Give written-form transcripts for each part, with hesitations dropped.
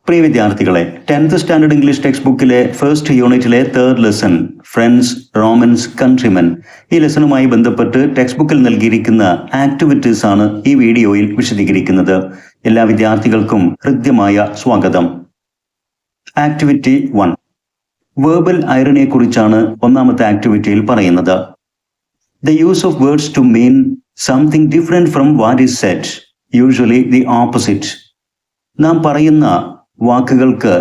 പ്രിയ വിദ്യാർത്ഥികളെ, 10th standard English text ബുക്കിലെ first യൂണിറ്റിലെ 3rd lesson friends, romance, countrymen ഈ ലെസണുമായി ബന്ധപ്പെട്ട് ടെക്സ്റ്റ് ബുക്കിൽ നൽകിയിരിക്കുന്ന ആക്ടിവിറ്റീസ് ആണ് ഈ വീഡിയോയിൽ വിശദീകരിക്കുന്നത്. എല്ലാ വിദ്യാർത്ഥികൾക്കും ഹൃദ്യമായ സ്വാഗതം. ആക്ടിവിറ്റി 1, വേർബൽ ഐറണിയെ കുറിച്ചാണ് ഒന്നാമത്തെ ആക്ടിവിറ്റിയിൽ പറയുന്നത്. The use of words to mean something different from what is said, usually the opposite. നാം പറയുന്ന വാക്കുകൾക്ക്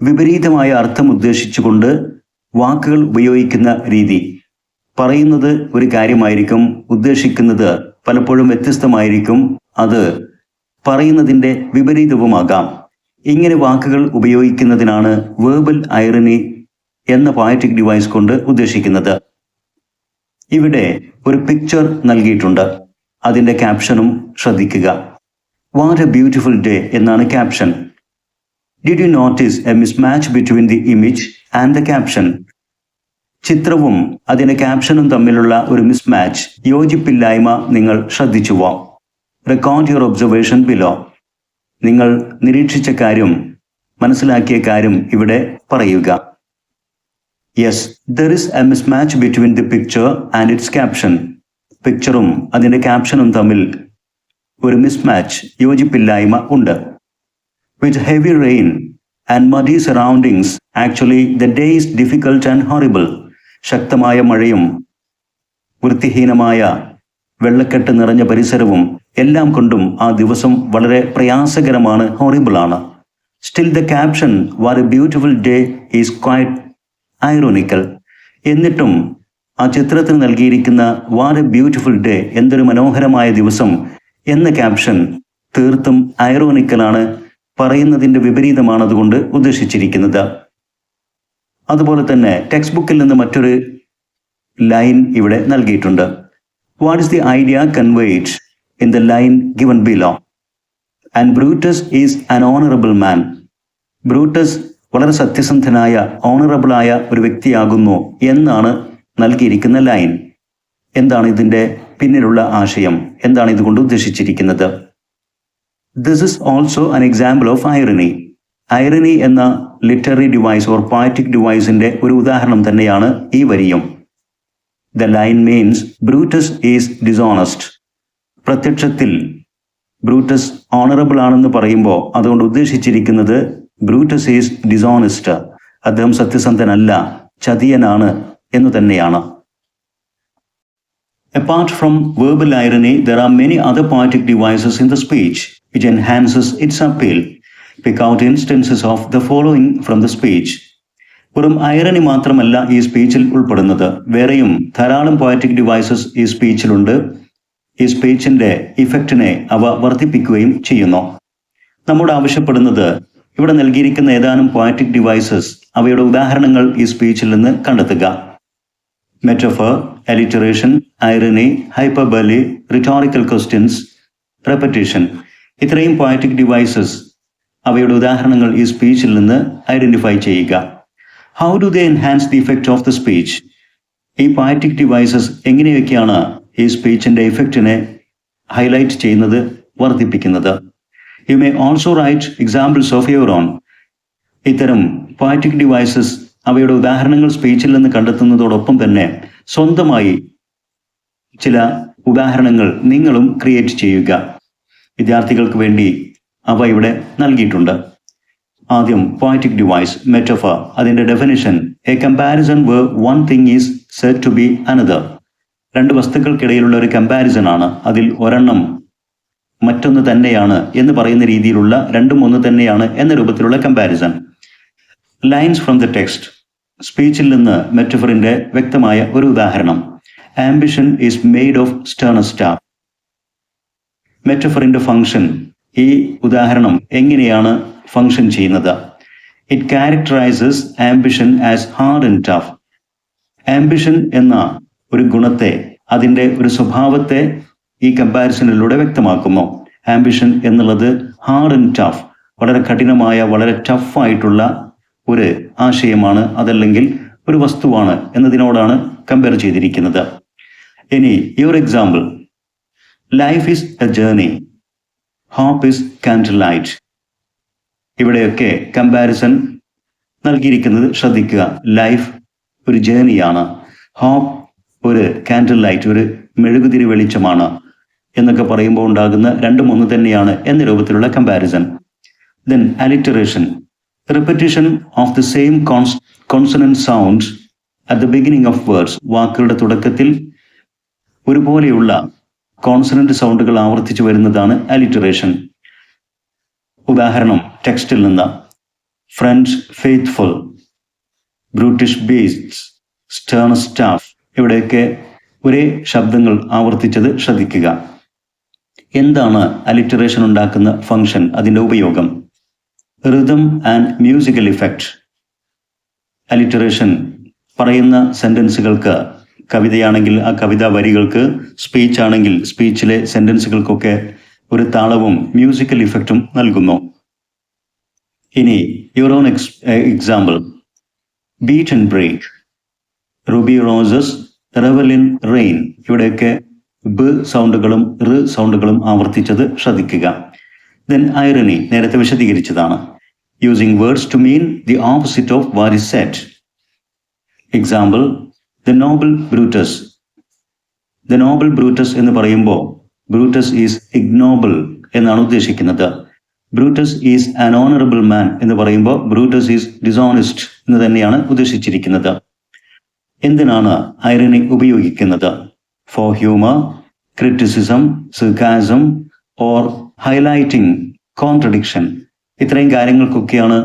വിപരീതമായ അർത്ഥം ഉദ്ദേശിച്ചുകൊണ്ട് വാക്കുകൾ ഉപയോഗിക്കുന്ന രീതി. പറയുന്നത് ഒരു കാര്യമായിരിക്കും, ഉദ്ദേശിക്കുന്നത് പലപ്പോഴും വ്യത്യസ്തമായിരിക്കും, അത് പറയുന്നതിൻ്റെ വിപരീതവുമാകാം. ഇങ്ങനെ വാക്കുകൾ ഉപയോഗിക്കുന്നതിനാണ് വേർബൽ ഐറണി എന്ന പോയറ്റിക് ഡിവൈസ് കൊണ്ട് ഉദ്ദേശിക്കുന്നത്. ഇവിടെ ഒരു പിക്ചർ നൽകിയിട്ടുണ്ട്. അതിൻ്റെ ക്യാപ്ഷനും ശ്രദ്ധിക്കുക. വാട്ട് എ ബ്യൂട്ടിഫുൾ ഡേ എന്നാണ് caption. Did you notice a mismatch between the image and the caption? ചിത്രവും അതിൻ്റെ ക്യാപ്ഷനും തമ്മിലുള്ള ഒരു മിസ്മാച്ച്, യോജിപ്പില്ലായ്മ നിങ്ങൾ ശ്രദ്ധിച്ചുവോ? Record your observation below. നിങ്ങൾ നിരീക്ഷിച്ച കാര്യം, മനസ്സിലാക്കിയ കാര്യം ഇവിടെ പറയുക. Yes, there is a mismatch between the picture and its caption. പിക്ചറും അതിൻ്റെ ക്യാപ്ഷനും തമ്മിൽ ഒരു മിസ്മാച്ച്, യോജിപ്പില്ലായ്മ ഉണ്ട്. വിത്ത് heavy rain and muddy surroundings actually the day is difficult and horrible. ശക്തമായ മഴയും വൃത്തിഹീനമായ വെള്ളക്കെട്ട് നിറഞ്ഞ പരിസരവും എല്ലാം കൊണ്ടും ആ ദിവസം വളരെ പ്രയാസകരമാണ്, ഹൊറിബിളാണ്. Still the caption what a beautiful day is quite ironical. എന്നിട്ടും ആ ചിത്രത്തിൽ നൽകിയിരിക്കുന്ന വാട്ട് എ ബ്യൂട്ടിഫുൾ ഡേ, എന്തൊരു മനോഹരമായ ദിവസം എന്ന ക്യാപ്ഷൻ തീർത്തും ഐറോണിക്കലാണ്, പറയുന്നതിൻ്റെ വിപരീതമാണ് അതുകൊണ്ട് ഉദ്ദേശിച്ചിരിക്കുന്നത്. അതുപോലെ തന്നെ ടെക്സ്റ്റ് ബുക്കിൽ നിന്ന് മറ്റൊരു ലൈൻ ഇവിടെ നൽകിയിട്ടുണ്ട്. What is the idea conveyed in the line given below? And Brutus is an honourable man. Brutus വളരെ സത്യസന്ധനായ, ഓണറബിളായ ഒരു വ്യക്തിയാകുന്നു എന്നാണ് നൽകിയിരിക്കുന്ന ലൈൻ. എന്താണ് ഇതിൻ്റെ പിന്നിലുള്ള ആശയം? എന്താണ് ഇതുകൊണ്ട് ഉദ്ദേശിച്ചിരിക്കുന്നത്? This is also an example of irony. Irony എന്ന ലിറ്റററി ഡിവൈസ് ഓർ പോയറ്റിക് ഡിവൈസിൻ്റെ ഒരു ഉദാഹരണം തന്നെയാണ് ഈ വരിയും. The line means Brutus is dishonest. പ്രത്യക്ഷത്തിൽ ബ്രൂട്ടസ് ഓണറബിൾ ആണെന്ന് പറയുമ്പോൾ അതുകൊണ്ട് ഉദ്ദേശിച്ചിരിക്കുന്നത് ബ്രൂട്ടസ് ഈസ് ഡിസോണസ്റ്റ്, അദ്ദേഹം സത്യസന്ധനല്ല, ചതിയനാണ് എന്ന് തന്നെയാണ്. Apart from verbal irony, there are many other poetic devices in the speech which enhances its appeal. Pick out instances of the following from the speech. വെറും irony മാത്രമല്ല ഈ സ്പീച്ചിൽ ഉൾപ്പെടുന്നത്, വേറെയും ധാരാളം പോയറ്റിക് ഡിവൈസസ് ഈ സ്പീച്ചിലുണ്ട്. ഈ സ്പീച്ചിൻ്റെ ഇഫക്റ്റിനെ അവ വർദ്ധിപ്പിക്കുകയും ചെയ്യുന്നു. നമ്മോട് ആവശ്യപ്പെടുന്നത് ഇവിടെ നൽകിയിരിക്കുന്ന ഏതാനും പോയറ്റിക് ഡിവൈസസ്, അവയുടെ ഉദാഹരണങ്ങൾ ഈ സ്പീച്ചിൽ നിന്ന് കണ്ടെത്തുക. Metaphor, alliteration, irony, hyperbole, rhetorical questions, repetition, ഇത്രയും പോയറ്റിക് ഡിവൈസസ്, അവയുടെ ഉദാഹരണങ്ങൾ ഈ സ്പീച്ചിൽ നിന്ന് ഐഡന്റിഫൈ ചെയ്യുക. How do they enhance the effect of the speech? ഈ പോയറ്റിക് ഡിവൈസസ് എങ്ങനെയൊക്കെയാണ് ഈ സ്പീച്ചിൻ്റെ ഇഫക്റ്റിനെ ഹൈലൈറ്റ് ചെയ്യുന്നത്, വർദ്ധിപ്പിക്കുന്നത്? You may also write examples of your own. ഇത്തരം പോയറ്റിക് ഡിവൈസസ്, അവയുടെ ഉദാഹരണങ്ങൾ സ്പീച്ചിൽ നിന്ന് കണ്ടെത്തുന്നതോടൊപ്പം തന്നെ സ്വന്തമായി ചില ഉദാഹരണങ്ങൾ നിങ്ങളും ക്രിയേറ്റ് ചെയ്യുക. വിദ്യാർത്ഥികൾക്ക് വേണ്ടി അവ ഇവിടെ നൽകിയിട്ടുണ്ട്. ആദ്യം പോയറ്റിക് ഡിവൈസ്, മെറ്റഫർ. അതിൻ്റെ definition: a comparison where one thing is said to be another. രണ്ട് വസ്തുക്കൾക്കിടയിലുള്ള ഒരു കമ്പാരിസൺ ആണ്. അതിൽ ഒരെണ്ണം മറ്റൊന്ന് തന്നെയാണ് എന്ന് പറയുന്ന രീതിയിലുള്ള, രണ്ടും ഒന്ന് തന്നെയാണ് എന്ന രൂപത്തിലുള്ള comparison. Lines from the text. സ്പീച്ചിൽ നിന്ന് മെറ്റഫറിൻ്റെ വ്യക്തമായ ഒരു ഉദാഹരണം: ambition is made of sterner stuff. മെറ്റഫറിൻ്റെ ഫംഗ്ഷൻ, ഈ ഉദാഹരണം എങ്ങനെയാണ് ഫംഗ്ഷൻ ചെയ്യുന്നത്? It characterises ambition as hard and tough. Ambition എന്ന ഒരു ഗുണത്തെ, അതിൻ്റെ ഒരു സ്വഭാവത്തെ ഈ കമ്പാരിസണിലൂടെ വ്യക്തമാക്കുന്നു. ആംബിഷൻ എന്നുള്ളത് ഹാർഡ് ആൻഡ് ടഫ്, വളരെ കഠിനമായ, വളരെ ടഫായിട്ടുള്ള ഒരു ആശയമാണ്, അതല്ലെങ്കിൽ ഒരു വസ്തുവാണ് എന്നതിനോടാണ് കമ്പയർ ചെയ്തിരിക്കുന്നത്. ഇനി your example: life is a journey, hope is candle light. ഇവിടെയൊക്കെ കമ്പാരിസൺ നൽകിയിരിക്കുന്നത് ശ്രദ്ധിക്കുക. ലൈഫ് ഒരു ജേണിയാണ്, ഹോപ്പ് ഒരു കാൻഡിൽ ലൈറ്റ്, ഒരു മെഴുകുതിരി വെളിച്ചമാണ് എന്നൊക്കെ പറയുമ്പോൾ ഉണ്ടാകുന്ന രണ്ടും ഒന്ന് തന്നെയാണ് എന്ന രൂപത്തിലുള്ള comparison. Then alliteration, repetition of the same consonant sounds at the beginning of words. വാക്കുകളുടെ തുടക്കത്തിൽ ഒരുപോലെയുള്ള കോൺസണന്റ് സൗണ്ടുകൾ ആവർത്തിച്ചു വരുന്നതാണ് അലിറ്ററേഷൻ. ഉദാഹരണം ടെക്സ്റ്റിൽ നിന്ന്: friends faithful, ബ്രൂട്ടിഷ് beasts, Stern staff. ഇവിടെയൊക്കെ ഒരേ ശബ്ദങ്ങൾ ആവർത്തിച്ചത് ശ്രദ്ധിക്കുക. എന്താണ് അലിറ്ററേഷൻ ഉണ്ടാക്കുന്ന ഫംഗ്ഷൻ, അതിൻ്റെ ഉപയോഗം? Rhythm and musical effect. Alliteration പറയുന്ന സെന്റൻസുകൾക്ക്, കവിതയാണെങ്കിൽ ആ കവിതാ വരികൾക്ക്, സ്പീച്ച് ആണെങ്കിൽ സ്പീച്ചിലെ സെന്റൻസുകൾക്കൊക്കെ ഒരു താളവും മ്യൂസിക്കൽ ഇഫക്റ്റും നൽകുന്നു. ഇനി your own example: beat and break, ruby roses, revel in rain. ഇവിടെയൊക്കെ ബ് സൗണ്ടുകളും റ് സൗണ്ടുകളും ആവർത്തിച്ചത് ശ്രദ്ധിക്കുക. ദെൻ ഐറണി, നേരത്തെ വിശദീകരിച്ചതാണ്. Using words to mean the opposite of what is said. Example: the noble Brutus. The noble Brutus എന്ന് പറയുമ്പോൾ Brutus is ignoble എന്നാണ് ഉദ്ദേശിക്കുന്നത്. Brutus is an honourable man എന്ന് പറയുമ്പോൾ ബ്രൂട്ടസ് ഈസ് ഡിസോണസ്റ്റ് എന്ന് തന്നെയാണ് ഉദ്ദേശിച്ചിരിക്കുന്നത്. എന്തിനാണ് ഐറണി ഉപയോഗിക്കുന്നത്? For humour, criticism, sarcasm or highlighting contradiction. ഇത്രയും കാര്യങ്ങൾക്കൊക്കെയാണ്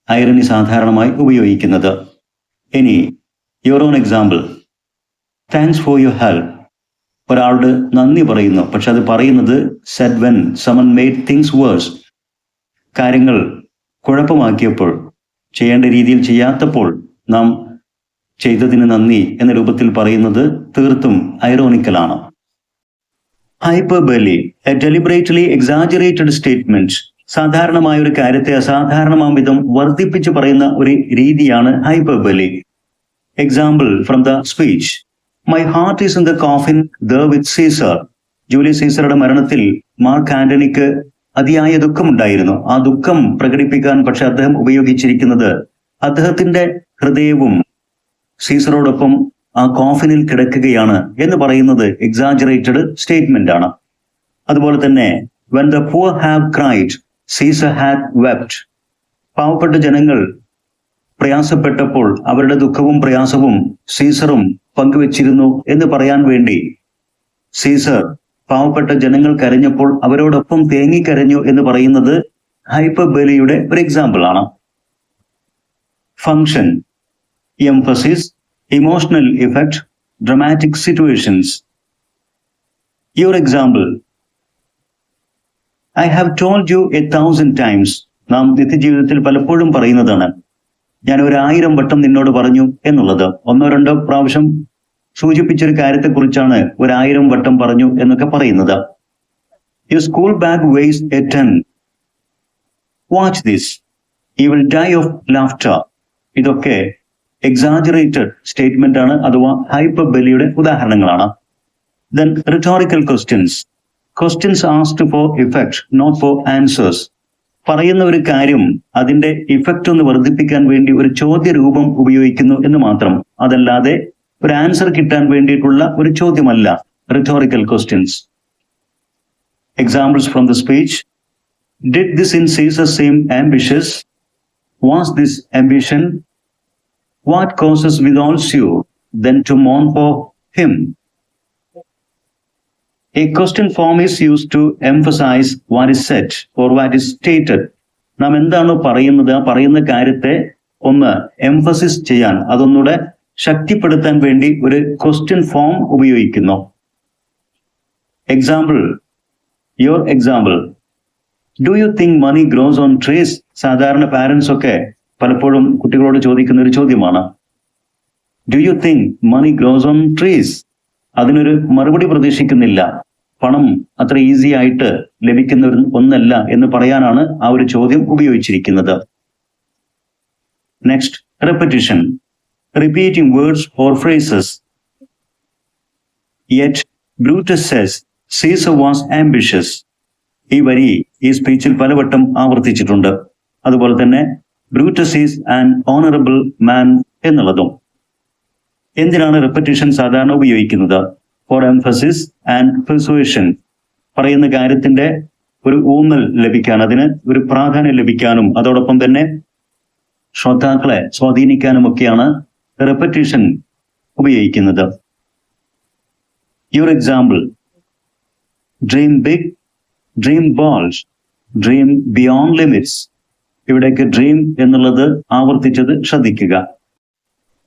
ഐറണി സാധാരണമായി ഉപയോഗിക്കുന്നത്. ഇനി your own example: thanks for your help. ഒരാളോട് നന്ദി പറയുന്നു, പക്ഷെ അത് പറയുന്നത് said when someone made things worse. കാര്യങ്ങൾ കുഴപ്പമാക്കിയപ്പോൾ, ചെയ്യേണ്ട രീതിയിൽ ചെയ്യാത്തപ്പോൾ നാം ചെയ്തതിന് നന്ദി എന്ന രൂപത്തിൽ പറയുന്നത് തീർത്തും ഐറോണിക്കലാണ്. Hyperbole, a deliberately exaggerated statement. സാധാരണമായ ഒരു കാര്യത്തെ അസാധാരണമാം വിധം വർദ്ധിപ്പിച്ച് പറയുന്ന ഒരു രീതിയാണ് hyperbole. Example from the speech: my heart is in the coffin there with Caesar. Julius സീസറുടെ മരണത്തിൽ മാർക്ക് ആന്റണിക്ക് അതിയായ ദുഃഖമുണ്ടായിരുന്നു. ആ ദുഃഖം പ്രകടിപ്പിക്കാൻ പക്ഷെ അദ്ദേഹം ഉപയോഗിച്ചിരിക്കുന്നത് അദ്ദേഹത്തിന്റെ ഹൃദയവും സീസറോടൊപ്പം ആ കോഫിനിൽ കിടക്കുകയാണ് എന്ന് പറയുന്നത് എക്സാജറേറ്റഡ് സ്റ്റേറ്റ്മെന്റ് ആണ്. അതുപോലെ തന്നെ when the poor have cried, Caesar had wept. പാവപ്പെട്ട ജനങ്ങൾ പ്രയാസപ്പെട്ടപ്പോൾ അവരുടെ ദുഃഖവും പ്രയാസവും സീസറും പങ്കുവച്ചിരുന്നു എന്ന് പറയാൻ വേണ്ടി സീസർ പാവപ്പെട്ട ജനങ്ങൾ കരഞ്ഞപ്പോൾ അവരോടൊപ്പം തേങ്ങിക്കരഞ്ഞു എന്ന് പറയുന്നത് ഹൈപ്പർബോളിയുടെ ഒരു എക്സാമ്പിൾ ആണ്. Function: emphasis, emotional effect, dramatic situations. Your example: I have told you 1000 times. നാം നിത്യജീവിതത്തിൽ പലപ്പോഴും പറയുന്നതാണ് ഞാൻ 1000 വട്ടം നിന്നോട് പറഞ്ഞു എന്നുള്ളത്. 1-2 പ്രാവശ്യം സൂചിപ്പിച്ചൊരു കാര്യത്തെക്കുറിച്ചാണ് 1000 വട്ടം പറഞ്ഞു എന്നൊക്കെ പറയുന്നത്. Your school bag weighs a ton. Watch this, you will die of laughter. ഇതൊക്കെ എക്സാജറേറ്റഡ് സ്റ്റേറ്റ്മെന്റ് ആണ്, അഥവാ ഹൈപ്പർബോളിയുടെ ഉദാഹരണങ്ങളാണ്. Then rhetorical questions. Questions asked for effect, not for answers. പറയുന്ന ഒരു കാര്യം അതിന്റെ ഇഫക്റ്റ് ഒന്ന് വർദ്ധിപ്പിക്കാൻ വേണ്ടി ഒരു ചോദ്യ രൂപം ഉപയോഗിക്കുന്നു എന്ന് മാത്രം, അതല്ലാതെ ഒരു ആൻസർ കിട്ടാൻ വേണ്ടിയിട്ടുള്ള ഒരു ചോദ്യമല്ല rhetorical questions. Examples from the speech: did this in Caesar seem ambitious? Was this ambition? What causes withholds you then to mourn for him? A question form is used to emphasize what is said or what is stated. നാം എന്താണോ പറയുന്നത് ആ പറയുന്ന കാര്യത്തെ ഒന്ന് emphasis ചെയ്യാൻ, അതൊന്നുകൂടെ ശക്തിപ്പെടുത്താൻ വേണ്ടി ഒരു ക്വസ്റ്റ്യൻ ഫോം ഉപയോഗിക്കുന്നു. Example: your example: do you think money grows on trees? സാധാരണ പാരന്റ്സ് ഒക്കെ പലപ്പോഴും കുട്ടികളോട് ചോദിക്കുന്ന ഒരു ചോദ്യമാണ്. Do you think money grows on trees? അതിനൊരു മറുപടി പ്രതീക്ഷിക്കുന്നില്ല. പണം അത്ര ഈസി ആയിട്ട് ലഭിക്കുന്ന ഒന്നല്ല എന്ന് പറയാനാണ് ആ ഒരു ചോദ്യം ഉപയോഗിച്ചിരിക്കുന്നത്. Next, repetition, repeating words or phrases. Yet Brutus says Caesar was ambitious. ഈ വരി ഈ സ്പീച്ചിൽ പലവട്ടം ആവർത്തിച്ചിട്ടുണ്ട്. അതുപോലെ തന്നെ Brutus is an honourable man എന്നുള്ളതും. എന്തിനാണ് റിപ്പറ്റീഷൻ സാധാരണ ഉപയോഗിക്കുന്നത്? ഫോർ എംഫസിസ് ആൻഡ് പെർസുവേഷൻ, പറയുന്ന കാര്യത്തിന്റെ ഒരു ഊന്നൽ ലഭിക്കാൻ, അതിന് ഒരു പ്രാധാന്യം ലഭിക്കാനും അതോടൊപ്പം തന്നെ ശ്രോതാക്കളെ സ്വാധീനിക്കാനും ഒക്കെയാണ് റിപ്പറ്റീഷൻ ഉപയോഗിക്കുന്നത്. Your example: dream big, dream bold, dream beyond limits. ഇവിടേക്ക് ഡ്രീം എന്നുള്ളത് ആവർത്തിച്ചത് ശ്രദ്ധിക്കുക.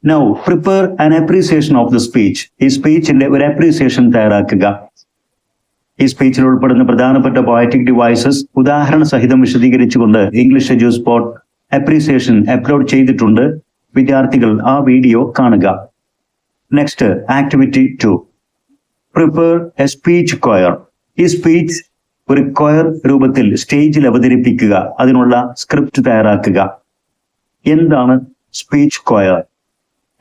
Now prepare an appreciation of the speech. ഈ സ്പീച്ചിന്റെ ഒരു അപ്രീസിയേഷൻ തയ്യാറാക്കുക. ഈ സ്പീച്ചിൽ ഉൾപ്പെടുന്ന പ്രധാനപ്പെട്ട പോയറ്റിക് ഡിവൈസസ് ഉദാഹരണ സഹിതം വിശദീകരിച്ചുകൊണ്ട് ഇംഗ്ലീഷ് എഡ്യൂസ്പോട്ട് അപ്രീസിയേഷൻ അപ്ലോഡ് ചെയ്തിട്ടുണ്ട്. വിദ്യാർത്ഥികൾ ആ വീഡിയോ കാണുക. Next, activity 2, prepare a speech choir. ഈ സ്പീച്ച് ഒരു കൊയർ രൂപത്തിൽ സ്റ്റേജിൽ അവതരിപ്പിക്കുക. അതിനുള്ള സ്ക്രിപ്റ്റ് തയ്യാറാക്കുക. എന്താണ് speech choir?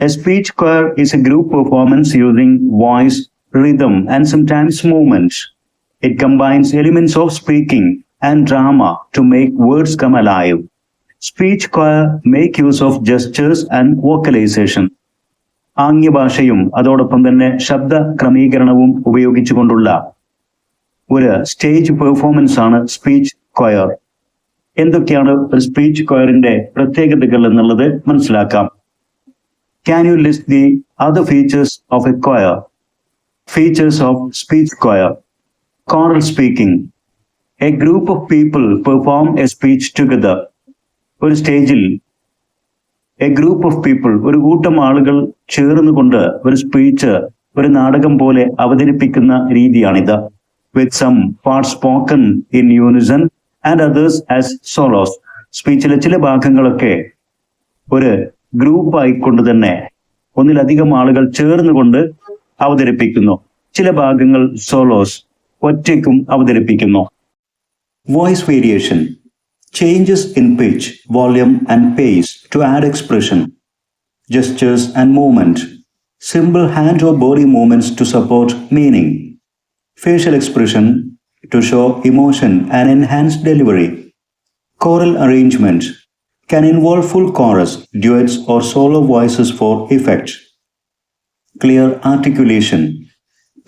A speech choir is a group performance using voice, rhythm and sometimes movement. It combines elements of speaking and drama to make words come alive. Speech choir make use of gestures and vocalization. ആംഗ്യഭാഷയും അതോടൊപ്പം തന്നെ ശബ്ദ ക്രമീകരണവും ഉപയോഗിച്ചുകൊണ്ടുള്ള ഒരു stage performance ആണ് speech coir. എന്തൊക്കെയാണ് ഒരു speech കൊയറിന്റെ പ്രത്യേകതകൾ എന്നുള്ളത് മനസ്സിലാക്കാം. Can you list the other features of a choir? Features of speech choir: choral speaking. A group of people perform a speech together. ഒരു സ്റ്റേജിൽ എ ഗ്രൂപ്പ് ഓഫ് പീപ്പിൾ, ഒരു കൂട്ടം ആളുകൾ ചേർന്നുകൊണ്ട് ഒരു സ്പീച്ച്, ഒരു നാടകം പോലെ അവതരിപ്പിക്കുന്ന രീതിയാണിത്. With some parts spoken in unison and others as solos. സ്പീച്ചിലെ ചില ഭാഗങ്ങളൊക്കെ ഒരു ഗ്രൂപ്പ് ആയിക്കൊണ്ട് തന്നെ ഒന്നിലധികം ആളുകൾ ചേർന്നുകൊണ്ട് അവതരിപ്പിക്കുന്നു. ചില ഭാഗങ്ങൾ സോളോസ്, ഒറ്റയ്ക്കും അവതരിപ്പിക്കുന്നു. Voice variation: changes in pitch, volume and pace to add expression, gestures and movement, simple hand or body movements to support meaning, facial expression to show emotion and enhance delivery. Choral arrangement can involve full chorus, duets or solo voices for effect. Clear articulation,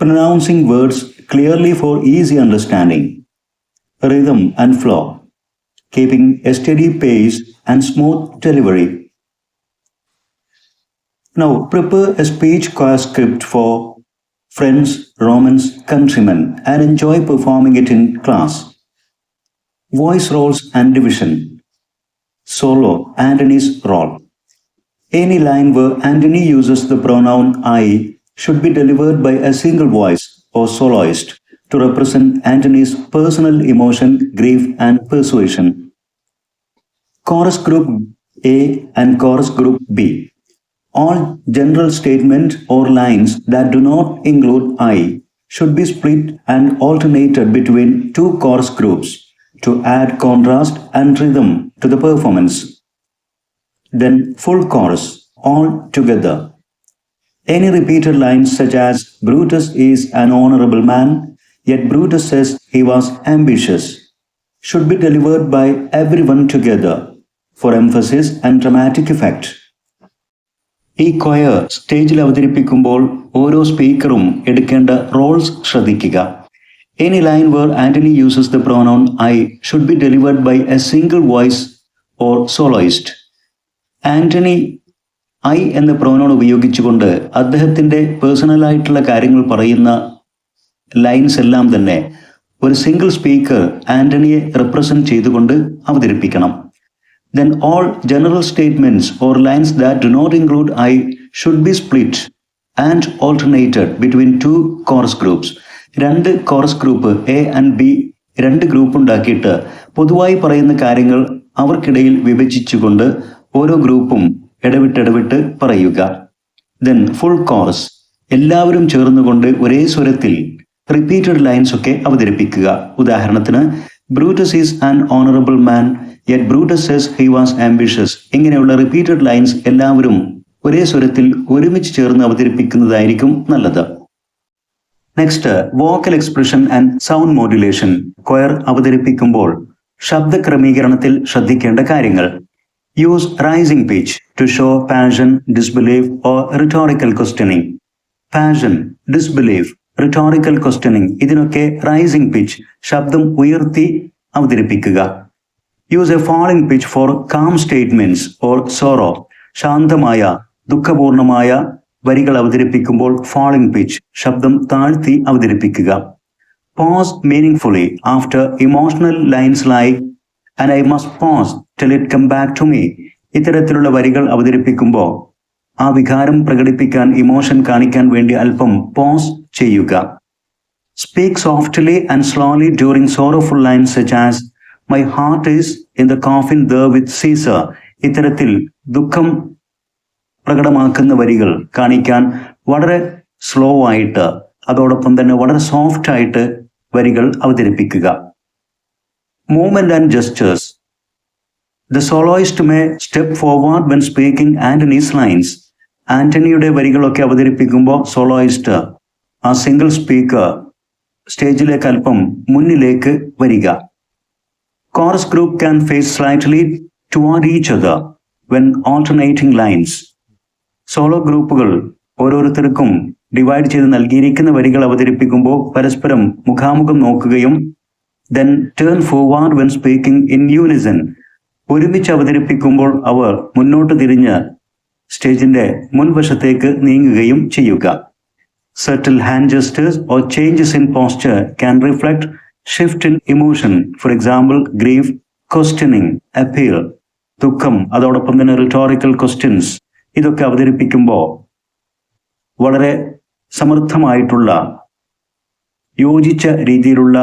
pronouncing words clearly for easy understanding. Rhythm and flow, keeping a steady pace and smooth delivery. Now prepare a speech choir script for friends, Romans, countrymen, and enjoy performing it in class. Voice roles and division. Solo, Antony's role. Any line where Antony uses the pronoun I should be delivered by a single voice or soloist to represent Antony's personal emotion, grief, and persuasion. Chorus group A and chorus group B. All general statements or lines that do not include I should be split and alternated between two chorus groups to add contrast and rhythm to the performance. Then full chorus, all together. Any repeated lines such as Brutus is an honorable man, yet Brutus says he was ambitious, should be delivered by everyone together for emphasis and dramatic effect. ഈ choir സ്റ്റേജിൽ അവതരിപ്പിക്കുമ്പോൾ ഓരോ സ്പീക്കറും എടുക്കേണ്ട roles ശ്രദ്ധിക്കുക. Any line where Antony uses the pronoun I should be delivered by a single voice or soloist. Antony I എന്ന pronoun ഉപയോഗിച്ചുകൊണ്ട് അദ്ദേഹത്തിൻ്റെ പേഴ്സണലായിട്ടുള്ള കാര്യങ്ങൾ പറയുന്ന ലൈൻസ് എല്ലാം തന്നെ ഒരു സിംഗിൾ സ്പീക്കർ ആന്റണിയെ റെപ്രസെന്റ് ചെയ്തുകൊണ്ട് അവതരിപ്പിക്കണം. Then all general statements or lines that do not include I should be split and alternated between two chorus groups. രണ്ട് chorus group A and B, രണ്ട് ഗ്രൂപ്പ് ഉണ്ടാക്കിയിട്ട് പൊതുവായി പറയുന്ന കാര്യങ്ങൾ അവർക്കിടയിൽ വിഭജിച്ചുകൊണ്ട് ഓരോ ഗ്രൂപ്പും ഇടവിട്ട് പറയുക. ദെൻ ഫുൾ കോറസ്, എല്ലാവരും ചേർന്നുകൊണ്ട് ഒരേ സ്വരത്തിൽ റിപ്പീറ്റഡ് ലൈൻസ് ഒക്കെ അവതരിപ്പിക്കുക. ഉദാഹരണത്തിന് Brutus is an honourable man, yet Brutus says he was ambitious. ഇങ്ങനെയുള്ള റിപ്പീറ്റഡ് ലൈൻസ് എല്ലാവരും ഒരേ സ്വരത്തിൽ ഒരുമിച്ച് ചേർന്ന് അവതരിപ്പിക്കുന്നതായിരിക്കും നല്ലത്. Next, vocal expression and sound modulation. Choir അവതരിപ്പിക്കുമ്പോൾ ശബ്ദ ക്രമീകരണത്തിൽ ശ്രദ്ധിക്കേണ്ട കാര്യങ്ങൾ. Use rising pitch to show passion, disbelief or rhetorical questioning. Passion, disbelief, rhetorical questioning ഇതിനൊക്കെ റൈസിംഗ് പിച്ച്, ശബ്ദം ഉയർത്തി അവതരിപ്പിക്കുക. Use a falling pitch for calm statements or sorrow. ശാന്തമായ, ദുഃഖപൂർണമായ വരികൾ അവതരിപ്പിക്കുമ്പോൾ ഫാളിംഗ് പിച്ച്, ശബ്ദം താഴ്ത്തി അവതരിപ്പിക്കുക. Pause meaningfully after emotional lines like and I must pause till it come back to me. ഇത്തരത്തിലുള്ള വരികൾ അവതരിപ്പിക്കുമ്പോൾ ആ വികാരം പ്രകടിപ്പിക്കാൻ, ഇമോഷൻ കാണിക്കാൻ വേണ്ടി അല്പം പോസ് ചെയ്യുക. Speak softly and slowly during sorrowful lines such as my heart is in the coffin there with Caesar. ഇത്തരത്തിൽ ദുഃഖം പ്രകടമാക്കുന്ന വരികൾ കാണിക്കാൻ വളരെ സ്ലോ ആയിട്ട്, അതോടൊപ്പം തന്നെ വളരെ സോഫ്റ്റ് ആയിട്ട് വരികൾ അവതരിപ്പിക്കുക. Movement and gestures. The soloist may step forward when speaking Antony's lines. ആന്റണിയുടെ വരികളൊക്കെ അവതരിപ്പിക്കുമ്പോൾ സോളോയിസ്റ്റ്, ആ സിംഗിൾ സ്പീക്കർ സ്റ്റേജിലേക്ക് അല്പം മുന്നിലേക്ക് വരിക. Chorus group can face slightly toward each other when alternating lines. Solo ഗ്രൂപ്പുകൾ ഓരോരുത്തർക്കും ഡിവൈഡ് ചെയ്ത് നൽകിയിരിക്കുന്ന വരികൾ അവതരിപ്പിക്കുമ്പോൾ പരസ്പരം മുഖാമുഖം നോക്കുകയും then turn forward when speaking in Unison. ഒരുമിച്ച് അവതരിപ്പിക്കുമ്പോൾ അവർ മുന്നോട്ട് തിരിഞ്ഞ് സ്റ്റേജിന്റെ മുൻവശത്തേക്ക് നീങ്ങുകയും ചെയ്യുക. Subtle hand gestures or changes in posture can reflect shift in emotion. For example, grief, questioning, appeal. ദുഃഖം, അതോടൊപ്പം തന്നെ റിട്ടോറിക്കൽ ക്വസ്റ്റ്യൻസ് ഇതൊക്കെ അവതരിപ്പിക്കുമ്പോൾ വളരെ സമർത്ഥമായിട്ടുള്ള യോജിച്ച രീതിയിലുള്ള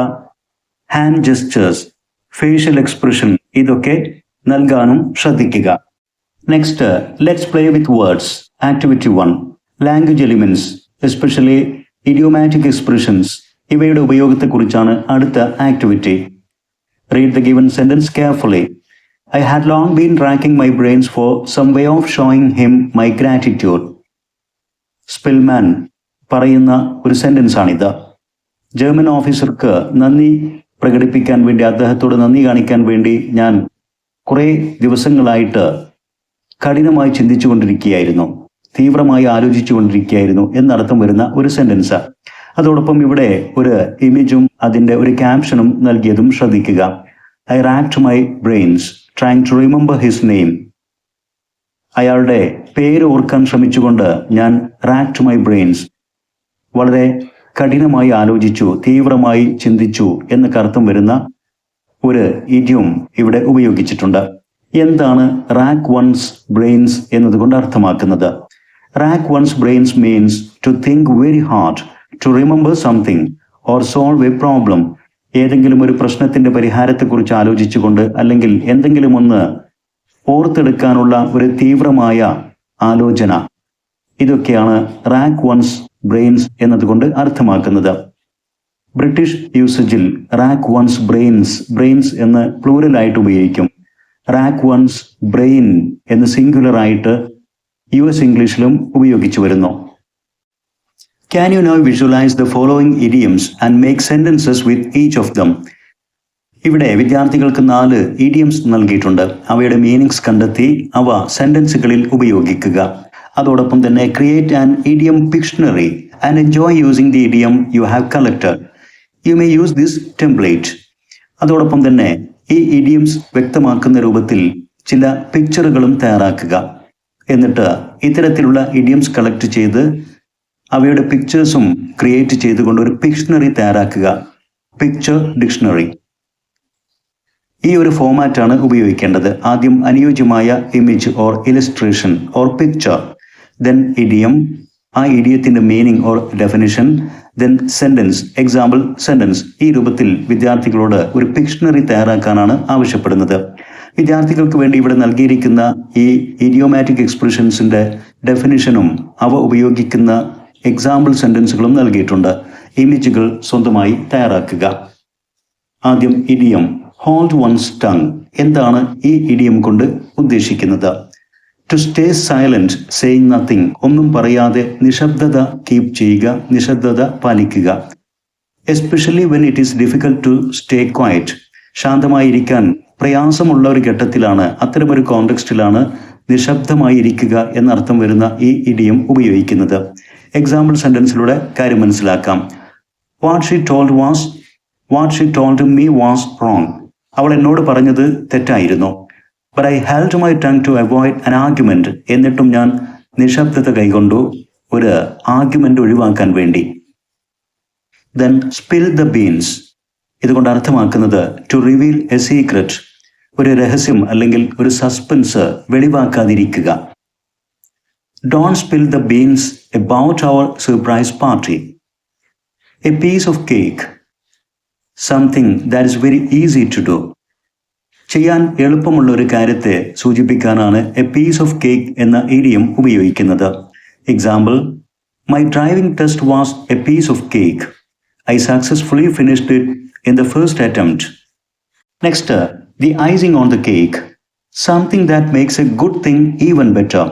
ഹാൻഡ് ജെസ്റ്റേഴ്സ്, ഫേഷ്യൽ എക്സ്പ്രഷൻ ഇതൊക്കെ നൽകാനും ശ്രദ്ധിക്കുക. Next, let's play with words. Activity 1, language elements, especially idiomatic expressions ഇവയുടെ ഉപയോഗത്തെക്കുറിച്ചാണ് അടുത്ത activity. Read the given sentence carefully. I had long been racking my brains for some way of showing him my gratitude. Spillman പറയുന്ന ഒരു sentence ആണിത്. German ഓഫീസർക്ക് നന്ദി പ്രകടിപ്പിക്കാൻ വേണ്ടി, അദ്ദേഹത്തോട് നന്ദി കാണിക്കാൻ വേണ്ടി ഞാൻ കുറേ ദിവസങ്ങളായിട്ട് കഠിനമായി ചിന്തിച്ചു കൊണ്ടിരിക്കുകയായിരുന്നു, തീവ്രമായി ആലോചിച്ചു കൊണ്ടിരിക്കുകയായിരുന്നു എന്നർത്ഥം വരുന്ന ഒരു സെന്റൻസ്. അതോടൊപ്പം ഇവിടെ ഒരു ഇമേജും അതിൻ്റെ ഒരു ക്യാപ്ഷനും നൽകിയതും ശ്രദ്ധിക്കുക. I racked my brains trying to remember his name. അയാളുടെ പേര് ഓർക്കാൻ ശ്രമിച്ചുകൊണ്ട് ഞാൻ racked my brains, വളരെ കഠിനമായി ആലോചിച്ചു, തീവ്രമായി ചിന്തിച്ചു എന്നൊക്കെ അർത്ഥം വരുന്ന ഒരു ഇഡിയം ഇവിടെ ഉപയോഗിച്ചിട്ടുണ്ട്. എന്താണ് റാക്ക് വൺസ് ബ്രെയിൻസ് എന്നതുകൊണ്ട് അർത്ഥമാക്കുന്നത്? Rack one's brains means to think very hard, to remember something or solve a problem. ഏതെങ്കിലും ഒരു പ്രശ്നത്തിന്റെ പരിഹാരത്തെക്കുറിച്ച് ആലോചിച്ചുകൊണ്ട് അല്ലെങ്കിൽ എന്തെങ്കിലും ഒന്ന് ഓർത്തെടുക്കാനുള്ള ഒരു തീവ്രമായ ആലോചന, ഇതൊക്കെയാണ് റാക്ക് വൺസ് ബ്രെയിൻസ് എന്നതുകൊണ്ട് അർത്ഥമാക്കുന്നത്. ബ്രിട്ടീഷ് യൂസേജിൽ റാക്ക് വൺസ് ബ്രെയിൻസ് എന്ന് പ്ലൂറലായിട്ട് ഉപയോഗിക്കും. റാക്ക് വൺസ് ബ്രെയിൻ എന്ന് സിംഗുലർ ആയിട്ട് US ഇംഗ്ലീഷിലും ഉപയോഗിച്ചു വരുന്നു. Can you now visualize the following idioms and make sentences with each of them? ഇവിടെ വിദ്യാർത്ഥികൾക്ക് 4 idioms നൽകിയിട്ടുണ്ട്. അവയുടെ മീനിങ്സ് കണ്ടെത്തി അവ സെന്റൻസുകളിൽ ഉപയോഗിക്കുക. അതോടൊപ്പം തന്നെ create an idiom dictionary and enjoy using the idiom you have collected. You may use this template. അതോടൊപ്പം തന്നെ ഈ idioms വ്യക്തമാക്കുന്ന രൂപത്തിൽ ചില പിക്ചറുകളും തയ്യാറാക്കുക. എന്നിട്ട് ഇത്തരത്തിലുള്ള idioms കളക്ട് ചെയ്ത് അവയുടെ പിക്ചേഴ്സും ക്രിയേറ്റ് ചെയ്തുകൊണ്ട് ഒരു പിക്ഷണറി തയ്യാറാക്കുക. Picture dictionary. ഈ ഒരു ഫോമാറ്റാണ് ഉപയോഗിക്കേണ്ടത്. ആദ്യം അനുയോജ്യമായ image or illustration or picture, then idiom, ആ ഇഡിയത്തിന്റെ meaning or definition, then sentence, example sentence. ഈ രൂപത്തിൽ വിദ്യാർത്ഥികളോട് ഒരു പിക്ഷണറി തയ്യാറാക്കാനാണ് ആവശ്യപ്പെടുന്നത്. വിദ്യാർത്ഥികൾക്ക് വേണ്ടി ഇവിടെ നൽകിയിരിക്കുന്ന ഈ ഇഡിയോമാറ്റിക് എക്സ്പ്രഷൻസിന്റെ ഡെഫിനിഷനും അവ ഉപയോഗിക്കുന്ന എക്സാമ്പിൾ സെന്റൻസുകളും നൽകിയിട്ടുണ്ട്. ഇമേജുകൾ സ്വന്തമായി തയ്യാറാക്കുക. ആദ്യം ഇഡിയം, ഹോൾഡ് വൺസ് ടങ്. എന്താണ് ഈ ഇഡിയം കൊണ്ട് ഉദ്ദേശിക്കുന്നത്? To stay silent, saying nothing. ഒന്നും പറയാതെ നിശബ്ദത കീപ് ചെയ്യുക, നിശബ്ദത പാലിക്കുക. Especially when it is difficult to stay quiet. ശാന്തമായിരിക്കാൻ പ്രയാസമുള്ള ഒരു ഘട്ടത്തിലാണ്, അത്തരമൊരു കോണ്ടെക്സ്റ്റിലാണ് നിശബ്ദമായിരിക്കുക എന്നർത്ഥം വരുന്ന ഈ ഇഡിയം ഉപയോഗിക്കുന്നത്. എക്സാമ്പിൾ സെന്റൻസിലൂടെ കാര്യം മനസ്സിലാക്കാം. What she told me was wrong. അവൾ എന്നോട് പറഞ്ഞത് തെറ്റായിരുന്നു. But I held my tongue to avoid an argument. എന്നിട്ടും ഞാൻ നിശബ്ദത കൈകൊണ്ടു ഒരു ആർഗ്യുമെന്റ് ഒഴിവാക്കാൻ വേണ്ടി. Then spill the beans. ഇതുകൊണ്ട് അർത്ഥമാക്കുന്നത് ടു റിവീൽ എ സീക്രറ്റ്, ഒരു രഹസ്യം അല്ലെങ്കിൽ ഒരു സസ്പെൻസ് വെളിവാക്കാതിരിക്കുക. Don't spill the beans about our surprise party. A piece of cake, something that is very easy to do. ചെയ്യാൻ എളുപ്പമുള്ള ഒരു കാര്യത്തെ സൂചിപ്പിക്കാനാണ് എ പീസ് ഓഫ് കേക്ക് എന്ന ഇഡിയം ഉപയോഗിക്കുന്നത്. Example, my driving test was a piece of cake. I successfully finished it in the first attempt. Next, the icing on the cake. Something that makes a good thing even better.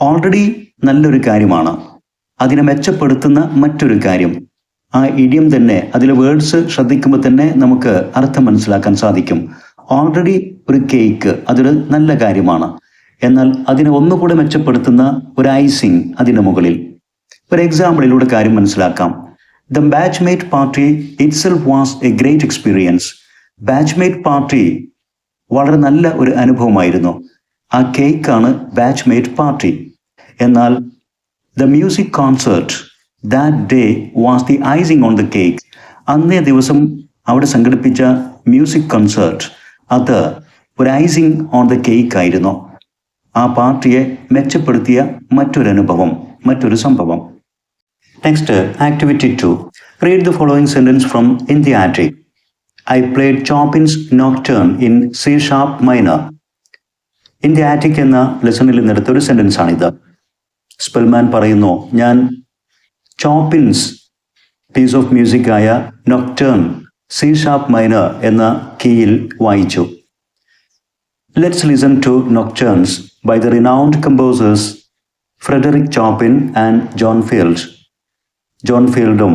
Already നല്ലൊരു കാര്യമാണ്, അതിനെ മെച്ചപ്പെടുത്തുന്ന മറ്റൊരു കാര്യം. ആ idiom തന്നെ, അതിലെ words ശ്രദ്ധിക്കുമ്പോൾ തന്നെ നമുക്ക് അർത്ഥം മനസ്സിലാക്കാൻ സാധിക്കും. ഓൾറെഡി ഒരു കേക്ക് അതൊരു നല്ല കാര്യമാണ്, എന്നാൽ അതിനെ ഒന്നുകൂടെ മെച്ചപ്പെടുത്തുന്ന ഒരു ഐസിങ് അതിൻ്റെ മുകളിൽ. ഒരു എക്സാമ്പിളിലൂടെ കാര്യം മനസ്സിലാക്കാം. The batchmate party itself was a great experience. Batchmate party വളരെ നല്ല ഒരു അനുഭവമായിരുന്നു. ആ കേക്കാണ് batchmate party. എന്നാൽ the music concert that day was the icing on the cake. അന്നേ ദിവസം അവിടെ സംഘടിപ്പിച്ച മ്യൂസിക് കൺസേർട്ട് അത് ഒരു ഐസിങ് ഓൺ ദ കേക്ക് ആയിരുന്നു. ആ പാർട്ടിയെ മെച്ചപ്പെടുത്തിയ മറ്റൊരു അനുഭവം, മറ്റൊരു സംഭവം. Next, activity 2. Read the following sentence from In the Attic. I played Chopin's Nocturne in C sharp minor. In the Attic എന്ന ലെസണിൽ നിന്നെടുത്ത ഒരു സെന്റൻസ് ആണിത്. സ്പെൽമാൻ പറയുന്നു, ഞാൻ ചോപ്പിൻസ് പീസ് ഓഫ് മ്യൂസിക് ആയ നൊക്ടേൺ സി ഷാർപ്പ് മൈനർ എന്ന കീയിൽ വായിച്ചു. Let's listen to Nocturnes by the renowned composers Frederick Chopin and John Field. John ഫീൽഡും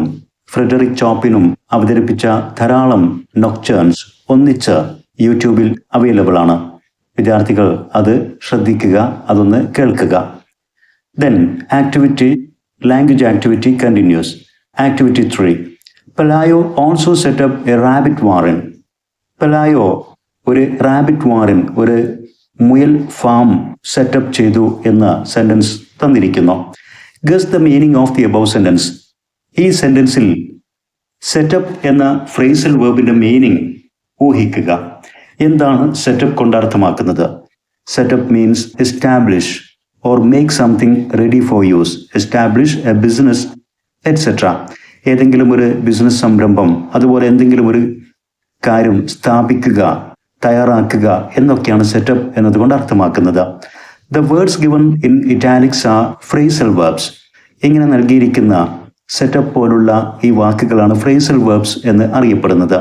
ഫ്രെഡറിക് ചോപ്പിനും അവതരിപ്പിച്ച ധാരാളം നൊക്ടേൺസ് ഒന്നിച്ച് യൂട്യൂബിൽ അവൈലബിൾ ആണ്. വിദ്യാർത്ഥികൾ അത് ശ്രദ്ധിക്കുക, അതൊന്ന് കേൾക്കുക. Then activity, language activity continues. Activity 3. Pelayo also set up a rabbit warren. Pelayo ഒരു റാബിറ്റ് വാറൻ, ഒരു മുയൽ ഫാം സെറ്റപ്പ് ചെയ്തു എന്ന സെന്റൻസ് തന്നിരിക്കുന്നു. Guess the meaning of the above sentence. ഈ സെന്റൻസിൽ സെറ്റപ്പ് എന്ന ഫ്രേസൽ വേർബിന്റെ മീനിങ് ഊഹിക്കുക. എന്താണ് സെറ്റപ്പ് കൊണ്ട് അർത്ഥമാക്കുന്നത്? Setup means establish or make something ready for use. Establish A business et cetera. ഏതെങ്കിലും ഒരു ബിസിനസ് സംരംഭം, അതുപോലെ എന്തെങ്കിലും ഒരു കാര്യം സ്ഥാപിക്കുക, തയ്യാറാക്കുക എന്നൊക്കെയാണ് സെറ്റപ്പ് എന്നതുകൊണ്ട് അർത്ഥമാക്കുന്നത്. The words given in italics are phrasal verbs. ഇങ്ങനെ നൽകിയിരിക്കുന്ന സെറ്റപ്പ് പോലുള്ള ഈ വാക്കുകളാണ് ഫ്രേസൽ വേർബ്സ് എന്ന് അറിയപ്പെടുന്നത്.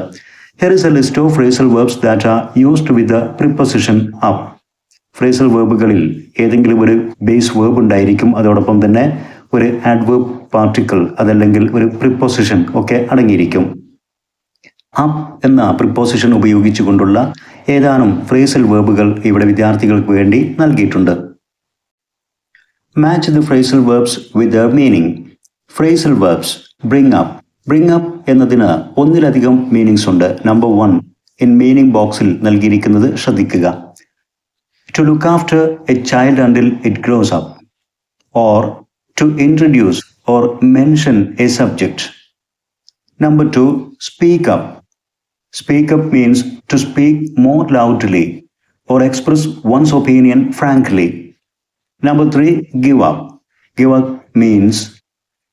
Here is a list of phrasal verbs that are used with the preposition up. Phrasal വേർബുകളിൽ ഏതെങ്കിലും ഒരു ബേസ് വേർബ് ഉണ്ടായിരിക്കും, അതോടൊപ്പം തന്നെ ഒരു ആഡ്വേർബ് പാർട്ടിക്കിൾ അതല്ലെങ്കിൽ ഒരു പ്രിപ്പോസിഷൻ ഒക്കെ അടങ്ങിയിരിക്കും. അപ്പ് എന്ന പ്രിപ്പോസിഷൻ ഉപയോഗിച്ചുകൊണ്ടുള്ള ഏതാനും ഫ്രേസൽ വേർബുകൾ ഇവിടെ വിദ്യാർത്ഥികൾക്ക് വേണ്ടി നൽകിയിട്ടുണ്ട്. Match the phrasal verbs with their meaning. Phrasal verbs bring up. Bring up എന്നതിന് ഒന്നിലധികം മീനിങ്സ് ഉണ്ട്. നമ്പർ 1 ഇൻ മീനിങ് ബോക്സിൽ നൽകിയിരിക്കുന്നത് ശ്രദ്ധിക്കുക. To look after a child until it grows up, or to introduce or mention a subject. Number 2 speak up. Speak up means to speak more loudly or express one's opinion frankly. Number 3, give up. Give up means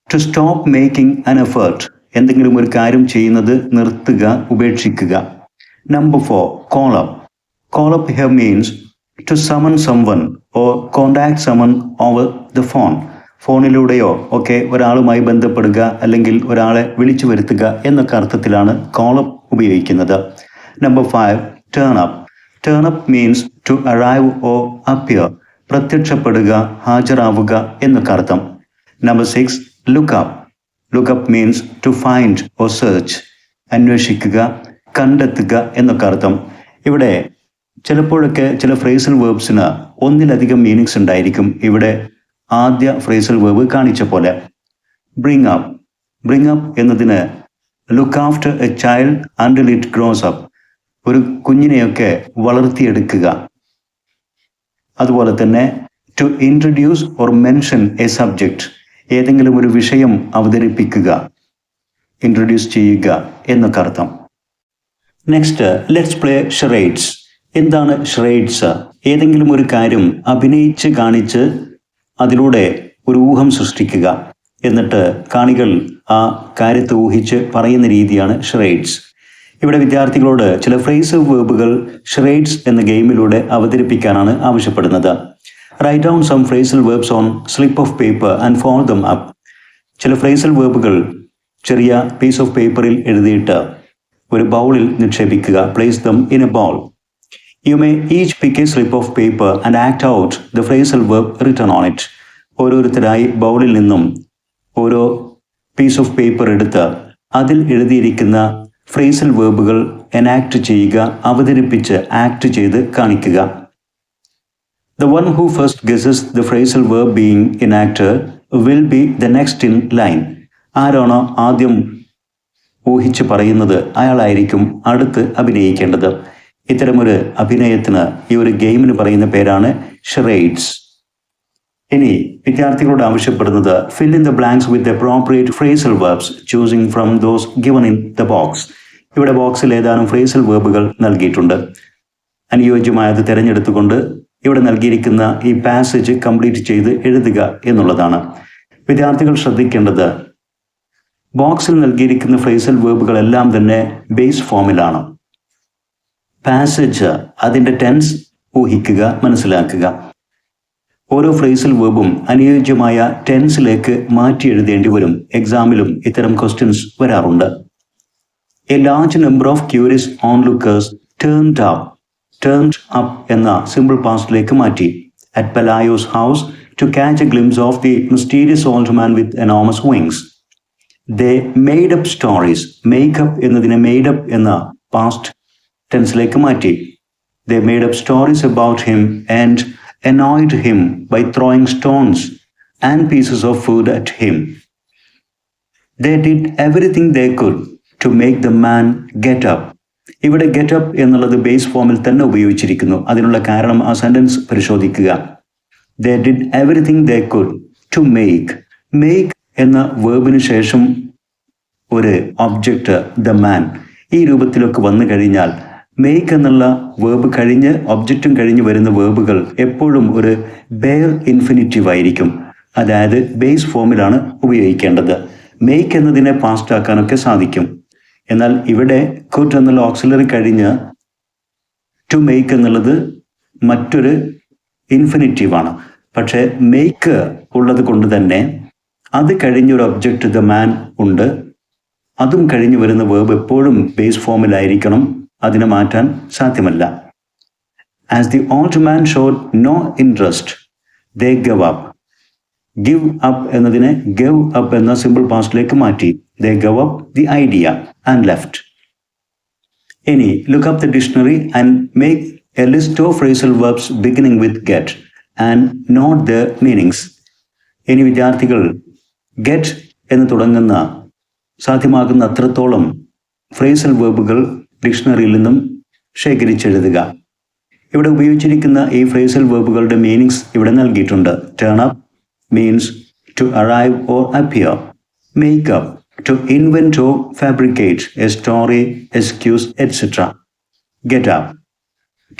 to stop making an effort. എന്തെങ്കിലും ഒരു കാര്യം ചെയ്യുന്നത് നിർത്തുക, ഉപേക്ഷിക്കുക. Number 4, call up. Call up here means to summon someone or contact someone over the phone. ഫോണിലൂടെയോ ഒക്കെ ഒരാളുമായി ബന്ധപ്പെടുക അല്ലെങ്കിൽ ഒരാളെ വിളിച്ചു വരുത്തുക എന്നൊക്കെ അർത്ഥത്തിലാണ് കോൾ അപ്പ് ഉപയോഗിക്കുന്നത്. Number 5, turn up. Turn up means to arrive or appear. പ്രത്യക്ഷപ്പെടുക, ഹാജരാവുക എന്നൊക്കെ അർത്ഥം. Number 6, look up. Look up means to find or search. അന്വേഷിക്കുക, കണ്ടെത്തുക എന്നൊക്കെ അർത്ഥം. ഇവിടെ ചിലപ്പോഴൊക്കെ ചില ഫ്രേസൽ വേർബ്സിന് ഒന്നിലധികം മീനിങ്സ് ഉണ്ടായിരിക്കും. ഇവിടെ ആദ്യ ഫ്രേസൽ വേർബ് കാണിച്ച പോലെ. Bring up. ബ്രിങ് അപ്പ് എന്നതിന് look after a child until it grows up. ഒരു കുഞ്ഞിനെയൊക്കെ വളർത്തിയെടുക്കുക. അതുപോലെ തന്നെ to introduce or mention a subject. ഏതെങ്കിലും ഒരു വിഷയം അവതരിപ്പിക്കുക, ഇൻട്രൊഡ്യൂസ് ചെയ്യുക എന്നൊക്കെ അർത്ഥം. Next, let's play charades. എന്താണ് ഷറേഡ്സ്? ഏതെങ്കിലും ഒരു കാര്യം അഭിനയിച്ച് കാണിച്ച് അതിലൂടെ ഒരു ഊഹം സൃഷ്ടിക്കുക, എന്നിട്ട് കാണികൾ ആ കാര്യത്തെ ഊഹിച്ച് പറയുന്ന രീതിയാണ് ഷറേഡ്സ്. ഇവിടെ വിദ്യാർത്ഥികളോട് ചില ഫ്രേസൽ വേർബുകൾ ഷറേഡ്സ് എന്ന ഗെയിമിലൂടെ അവതരിപ്പിക്കാനാണ് ആവശ്യപ്പെടുന്നത്. Write down some phrasal verbs on slip of paper and fold them up. ചില ഫ്രേസൽ വേർബുകൾ ചെറിയ പീസ് ഓഫ് പേപ്പറിൽ എഴുതിയിട്ട് ഒരു ബൗളിൽ നിക്ഷേപിക്കുക. Place them in a bowl. You may each pick a slip of paper and act out the phrasal verb written on it. ഓരോരുത്തരായി ബൗളിൽ നിന്നും ഓരോ പീസ് ഓഫ് പേപ്പർ എടുത്ത് അതിൽ എഴുതിയിരിക്കുന്ന ഫ്രേസൽ വേർബുകൾ എനാക്ട് ചെയ്യുക, അവതരിപ്പിച്ച് ആക്ട് ചെയ്ത് കാണിക്കുക. The one who first guesses the phrasal verb being enacted will be the next in line. ആരാണോ ആദ്യം ഊഹിച്ച് പറയുന്നത് അയാളായിരിക്കും അടുത്ത് അഭിനയിക്കേണ്ടത്. ഇത്തരമൊരു അഭിനയത്തിന്, ഈ ഒരു ഗെയിമിന് പറയുന്ന പേരാണ് ഷറേഡ്സ്. ഇനി വിദ്യാർത്ഥികളോട് ആവശ്യപ്പെടുന്നത് fill in the blanks with the appropriate phrasal verbs choosing from those given in the box. ഇവിടെ ബോക്സിൽ ഏതാനും ഫ്രേസൽ വേർബുകൾ നൽകിയിട്ടുണ്ട്. അനുയോജ്യമായത് തിരഞ്ഞെടുത്തുകൊണ്ട് ഇവിടെ നൽകിയിരിക്കുന്ന ഈ പാസേജ് കംപ്ലീറ്റ് ചെയ്ത് എഴുതുക എന്നുള്ളതാണ്. വിദ്യാർത്ഥികൾ ശ്രദ്ധിക്കേണ്ടത് ബോക്സിൽ നൽകിയിരിക്കുന്ന ഫ്രേസൽ വേർബുകളെല്ലാം തന്നെ ബേസ് ഫോമിലാണ്. പാസേജ് അതിൻ്റെ ടെൻസ് ഊഹിക്കുക, മനസ്സിലാക്കുക. ഓരോ ഫ്രേസൽ വേർബും അനുയോജ്യമായ ടെൻസിലേക്ക് മാറ്റി എഴുതേണ്ടി വരും. എക്സാമിലും ഇത്തരം ക്വസ്റ്റ്യൻസ് വരാറുണ്ട്. A large number of curious onlookers turned up. Turned up എന്ന സിമ്പിൾ പാസ്റ്റിലേക്ക് മാറ്റി. At Pelayo's house to catch a glimpse of the mysterious old man with enormous wings. They made up stories. Make up എന്നതിനെ made up എന്ന past ടെൻസിലേക്ക് മാറ്റി. They made up stories about him and annoyed him by throwing stones and pieces of food at him. They did everything they could to make the man get up. ഇവിടെ get up എന്നുള്ളത് base ഫോമിൽ തന്നെ ഉപയോഗിച്ചിരിക്കുന്നു. അതിനുള്ള കാരണം ആ sentence പരിശോധിക്കുക. They did everything they could to make. Make എന്ന വേർബിന് ശേഷം ഒരു ഒബ്ജക്റ്റ് the man ഈ രൂപത്തിലൊക്കെ വന്നു കഴിഞ്ഞാൽ മേക്ക് എന്നുള്ള വേർബ് കഴിഞ്ഞ് ഒബ്ജക്റ്റും കഴിഞ്ഞ് വരുന്ന വേർബുകൾ എപ്പോഴും ഒരു ബെയർ ഇൻഫിനിറ്റീവ് ആയിരിക്കും. അതായത് ബേസ് ഫോമിലാണ് ഉപയോഗിക്കേണ്ടത്. മേക്ക് എന്നതിനെ പാസ്റ്റ് ആക്കാനൊക്കെ സാധിക്കും. എന്നാൽ ഇവിടെ കുഡ് എന്നുള്ള ഓക്സിലറി കഴിഞ്ഞ് ടു മേക്ക് എന്നുള്ളത് മറ്റൊരു ഇൻഫിനിറ്റീവാണ്. പക്ഷേ മേക്ക് ഉള്ളത് കൊണ്ട് തന്നെ അത് കഴിഞ്ഞൊരു ഒബ്ജക്റ്റ് ദ മാൻ ഉണ്ട്. അതും കഴിഞ്ഞ് വരുന്ന വേർബ് എപ്പോഴും ബേസ് ഫോമിലായിരിക്കണം. അതിനെ മാറ്റാൻ സാധ്യമല്ല. As the old man showed no interest they gave up. Give up എന്നതിനെ ഗവ് അപ്പ് എന്ന സിമ്പിൾ പാസ്റ്റിലേക്ക് മാറ്റി. They gave up the idea and left. ഇനി look up the dictionary and make a list of phrasal verbs beginning with get and note the meanings. ഇനി വിദ്യാർത്ഥികൾ get എന്ന് തുടങ്ങുന്ന സാധ്യമാകുന്ന അത്രത്തോളം ഫ്രേസൽ വേർബുകൾ ഡിക്ഷണറിയിൽ നിന്നും ശേഖരിച്ചെഴുതുക. ഇവിടെ ഉപയോഗിച്ചിരിക്കുന്ന ഈ ഫ്രേസൽ വേർബുകളുടെ മീനിങ്സ് ഇവിടെ നൽകിയിട്ടുണ്ട്. Turn up means to arrive or appear. Make up to invent or fabricate a story, excuse, etcetera. Get up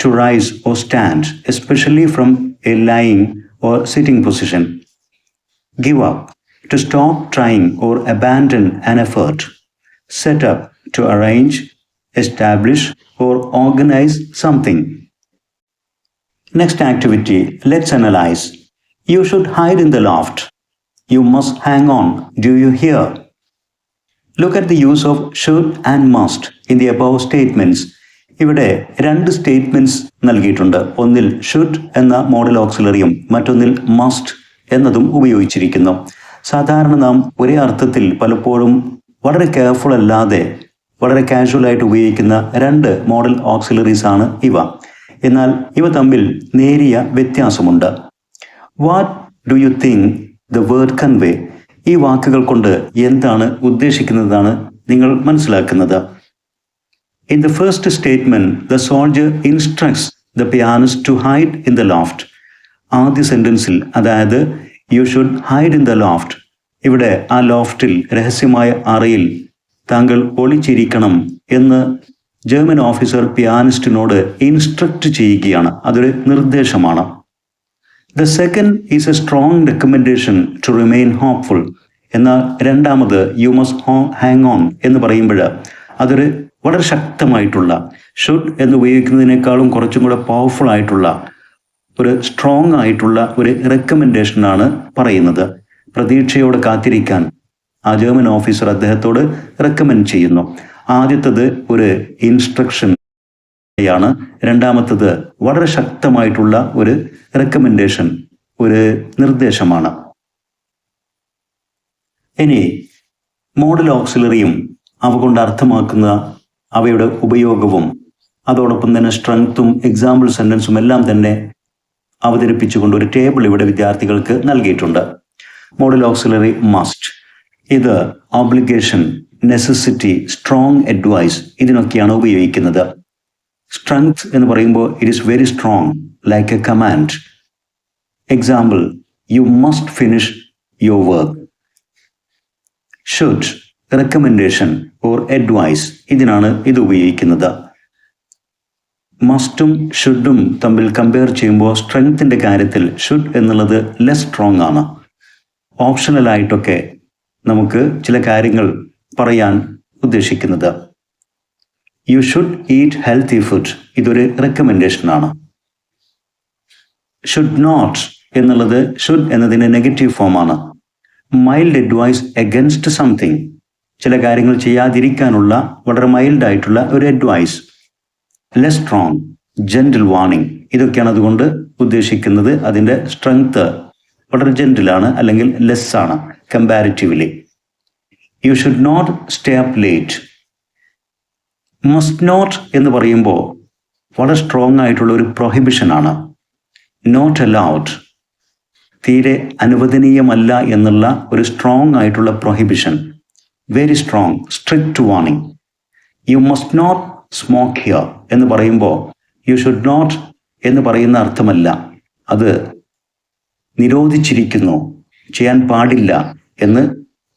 to rise or stand, especially from a lying or sitting position. Give up to stop trying or abandon an effort. Set up to arrange, establish or organize something. Next activity, let's analyze. You should hide in the loft. You must hang on. Do you hear? Look at the use of should and must in the above statements. ഇവിടെ രണ്ട് statements നൽകിയിട്ടുണ്ട്. ഒന്നിൽ should എന്ന model ഓക്സിലറിയും മറ്റൊന്നിൽ must എന്നതും ഉപയോഗിച്ചിരിക്കുന്നു. സാധാരണ നാം ഒരേ അർത്ഥത്തിൽ പലപ്പോഴും വളരെ കെയർഫുൾ അല്ലാതെ വളരെ കാഷ്വലായിട്ട് ഉപയോഗിക്കുന്ന രണ്ട് മോഡൽ ഓക്സിലറീസ് ആണ് ഇവ. എന്നാൽ ഇവ തമ്മിൽ നേരിയ വ്യത്യാസമുണ്ട്. What do you think the word convey? ഈ വാക്കുകൾ കൊണ്ട് എന്താണ് ഉദ്ദേശിക്കുന്നതാണ് നിങ്ങൾ മനസ്സിലാക്കുന്നത്. In the first statement, the soldier instructs the pianist to hide in the loft. ആദ്യ സെന്റൻസിൽ, അതായത് you should hide in the loft, ഇവിടെ ആ ലോഫ്റ്റിൽ, രഹസ്യമായ അറയിൽ താങ്കൾ ഒളിച്ചിരിക്കണം എന്ന് ജർമ്മൻ ഓഫീസർ പിയാനിസ്റ്റിനോട് ഇൻസ്ട്രക്റ്റ് ചെയ്യുകയാണ്. അതൊരു നിർദ്ദേശമാണ്. The second is a strong recommendation to remain hopeful. എന്നാൽ രണ്ടാമത് യു മസ്റ്റ് ഹാങ് ഓൺ എന്ന് പറയുമ്പോൾ അതൊരു വളരെ ശക്തമായിട്ടുള്ള, ഷുഡ് എന്ന് ഉപയോഗിക്കുന്നതിനേക്കാളും കുറച്ചും കൂടെ പവർഫുൾ ആയിട്ടുള്ള, ഒരു സ്ട്രോങ് ആയിട്ടുള്ള ഒരു റെക്കമെൻഡേഷനാണ് പറയുന്നത്. പ്രതീക്ഷയോടെ കാത്തിരിക്കാൻ ആ ജർമ്മൻ ഓഫീസർ അദ്ദേഹത്തോട് റെക്കമെൻഡ് ചെയ്യുന്നു. ആദ്യത്തത് ഒരു ഇൻസ്ട്രക്ഷൻ ാണ്, രണ്ടാമത്തത് വളരെ ശക്തമായിട്ടുള്ള ഒരു റെക്കമെൻഡേഷൻ, ഒരു നിർദ്ദേശമാണ്. ഇനി മോഡൽ ഓക്സിലറിയും അവ കൊണ്ട് അർത്ഥമാക്കുന്ന അവയുടെ ഉപയോഗവും അതോടൊപ്പം തന്നെ സ്ട്രെങ്ത്തും എക്സാമ്പിൾ സെന്റൻസും എല്ലാം തന്നെ അവതരിപ്പിച്ചുകൊണ്ട് ഒരു ടേബിൾ ഇവിടെ വിദ്യാർത്ഥികൾക്ക് നൽകിയിട്ടുണ്ട്. മോഡൽ ഓക്സിലറി മസ്റ്റ്, ഇത് ഓബ്ലിഗേഷൻ, നെസസിറ്റി, സ്ട്രോങ് അഡ്വൈസ് ഇതിനൊക്കെയാണ് ഉപയോഗിക്കുന്നത്. സ്ട്രെങ്ത് എന്ന് പറയുമ്പോൾ it is very strong, like a command. Example, you must finish your work. Should, recommendation or advice, ഇതിനാണ് ഇത് ഉപയോഗിക്കുന്നത്. മസ്റ്റും ഷുഡും തമ്മിൽ കമ്പയർ ചെയ്യുമ്പോൾ സ്ട്രെങ്ത്തിൻ്റെ കാര്യത്തിൽ ഷുഡ് എന്നുള്ളത് ലെസ് സ്ട്രോങ് ആണ്. ഓപ്ഷണലായിട്ടൊക്കെ നമുക്ക് ചില കാര്യങ്ങൾ പറയാൻ ഉദ്ദേശിക്കുന്നത്. You should eat healthy food, ഇതൊരു റെക്കമെൻഡേഷനാണ്. ഷുഡ് നോട്ട് എന്നുള്ളത് ഷുഡ് എന്നതിൻ്റെ നെഗറ്റീവ് ഫോമാണ്. മൈൽഡ് അഡ്വൈസ് എഗൻസ്റ്റ് സംതിങ്, ചില കാര്യങ്ങൾ ചെയ്യാതിരിക്കാനുള്ള വളരെ മൈൽഡ് ആയിട്ടുള്ള ഒരു advice. Less strong, gentle warning, ഇതൊക്കെയാണ് അതുകൊണ്ട് ഉദ്ദേശിക്കുന്നത്. അതിൻ്റെ സ്ട്രെങ്ത് വളരെ ജെന്റിലാണ്, അല്ലെങ്കിൽ ലെസ് ആണ് comparatively. You should not stay up late. Must not എന്ന് പറയുമ്പോൾ വളരെ സ്ട്രോങ് ആയിട്ടുള്ള ഒരു പ്രൊഹിബിഷനാണ്. നോട്ട് അലൗഡ്, തീരെ അനുവദനീയമല്ല എന്നുള്ള ഒരു സ്ട്രോങ് ആയിട്ടുള്ള prohibition. Very strong, strict warning. You must not smoke here എന്ന് പറയുമ്പോൾ യു ഷുഡ് നോട്ട് എന്ന് പറയുന്ന അർത്ഥമല്ല, അത് നിരോധിച്ചിരിക്കുന്നു, ചെയ്യാൻ പാടില്ല എന്ന്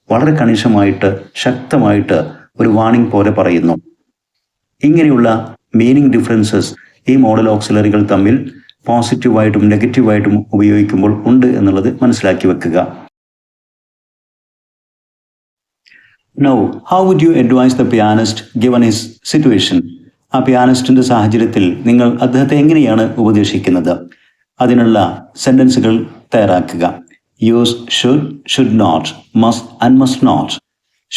വളരെ കണിശമായിട്ട്, ശക്തമായിട്ട് ഒരു വാർണിംഗ് പോലെ പറയുന്നു. ഇങ്ങനെയുള്ള മീനിങ് ഡിഫറൻസസ് ഈ മോഡൽ ഓക്സിലറികൾ തമ്മിൽ പോസിറ്റീവായിട്ടും നെഗറ്റീവായിട്ടും ഉപയോഗിക്കുമ്പോൾ ഉണ്ട് എന്നുള്ളത് മനസ്സിലാക്കി വെക്കുക. Now, how would you advise the pianist given his situation? ആ പിയാനിസ്റ്റിൻ്റെ സാഹചര്യത്തിൽ നിങ്ങൾ അദ്ദേഹത്തെ എങ്ങനെയാണ് ഉപദേശിക്കുന്നത്? അതിനുള്ള സെൻറ്റൻസുകൾ തയ്യാറാക്കുക. Use should, should not, must and must not.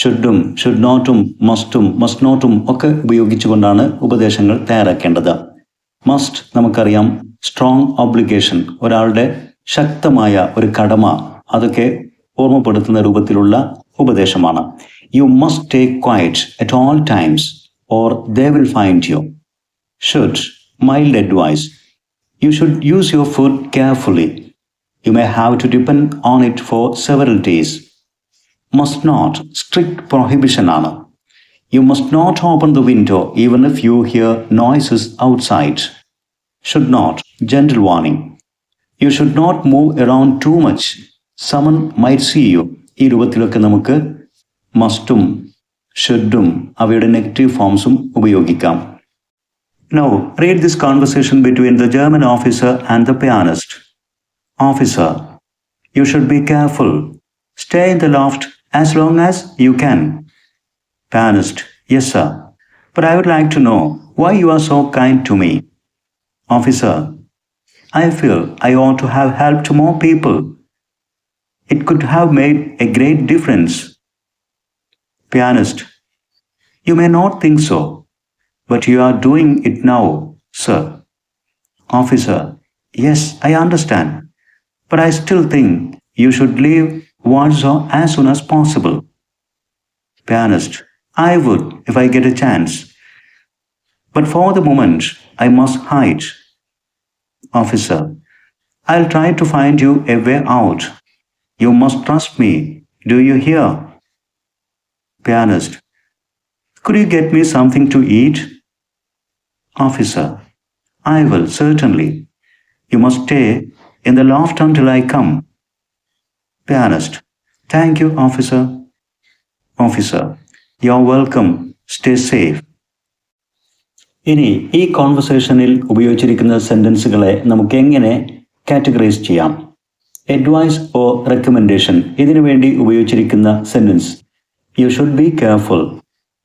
ഷുഡും ഷുഡ് നോട്ടും മസ്റ്റും മസ്റ്റ് നോട്ടും ഒക്കെ ഉപയോഗിച്ചുകൊണ്ടാണ് ഉപദേശങ്ങൾ തയ്യാറാക്കേണ്ടത്. മസ്റ്റ് നമുക്കറിയാം, സ്ട്രോങ് ഓബ്ലിഗേഷൻ, ഒരാളുടെ ശക്തമായ ഒരു കടമ, അതൊക്കെ ഓർമ്മപ്പെടുത്തുന്ന രൂപത്തിലുള്ള ഉപദേശമാണ്. You must take quiet at all times or they will find you. Should, mild advice. You should use your food carefully. You may have to depend on it for several days. Must not, strict prohibition ആണ്. U must not open the window even if you hear noises outside. Should not, gentle warning. You should not move around too much. Someone might see you. ഈ രൂപത്തിലൊക്കെ നമുക്ക് മസ്റ്റും ഷുഡും അവയുടെ negative ഫോംസും ഉപയോഗിക്കാം. Now, read this conversation between the German officer and the pianist. Officer, you should be careful. Stay in the loft as long as you can. Pianist, yes sir, but I would like to know why you are so kind to me. Officer, I feel I ought to have helped more people. It could have made a great difference. Pianist, you may not think so, but you are doing it now, sir. Officer, yes, I understand, but I still think you should leave Warsaw as soon as possible. Pianist, I would if I get a chance. But for the moment, I must hide. Officer, I'll try to find you a way out. You must trust me. Do you hear? Pianist, could you get me something to eat? Officer, I will, certainly. You must stay in the loft until I come. Pianist, thank you, officer. Officer, you're welcome. Stay safe. ഇനി ഈ കോൺവെർസേഷനിൽ ഉപയോഗിച്ചിരിക്കുന്ന സെൻറ്റൻസുകളെ നമുക്ക് എങ്ങനെ categorise ചെയ്യാം? Advice or recommendation, ഇതിനു വേണ്ടി ഉപയോഗിച്ചിരിക്കുന്ന sentence you should be careful,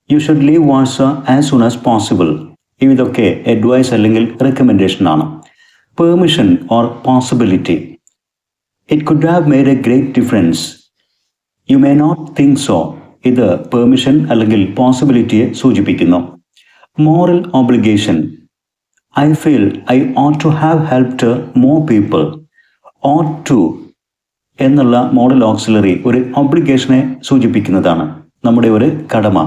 you should leave what's as soon as possible. ഇതൊക്കെ അഡ്വൈസ് അല്ലെങ്കിൽ റെക്കമെൻഡേഷൻ ആണ്. Permission or possibility, it could have made a great difference, you may not think so. ഇത് permission അല്ലെങ്കിൽ പോസിബിലിറ്റിയെ സൂചിപ്പിക്കുന്നു. Moral obligation, I feel I ought to have helped more people. ought to എന്നുള്ള modal auxiliary ഒരു ഒബ്ലിഗേഷനെ സൂചിപ്പിക്കുന്നതാണ്, നമ്മുടെ ഒരു കടമ.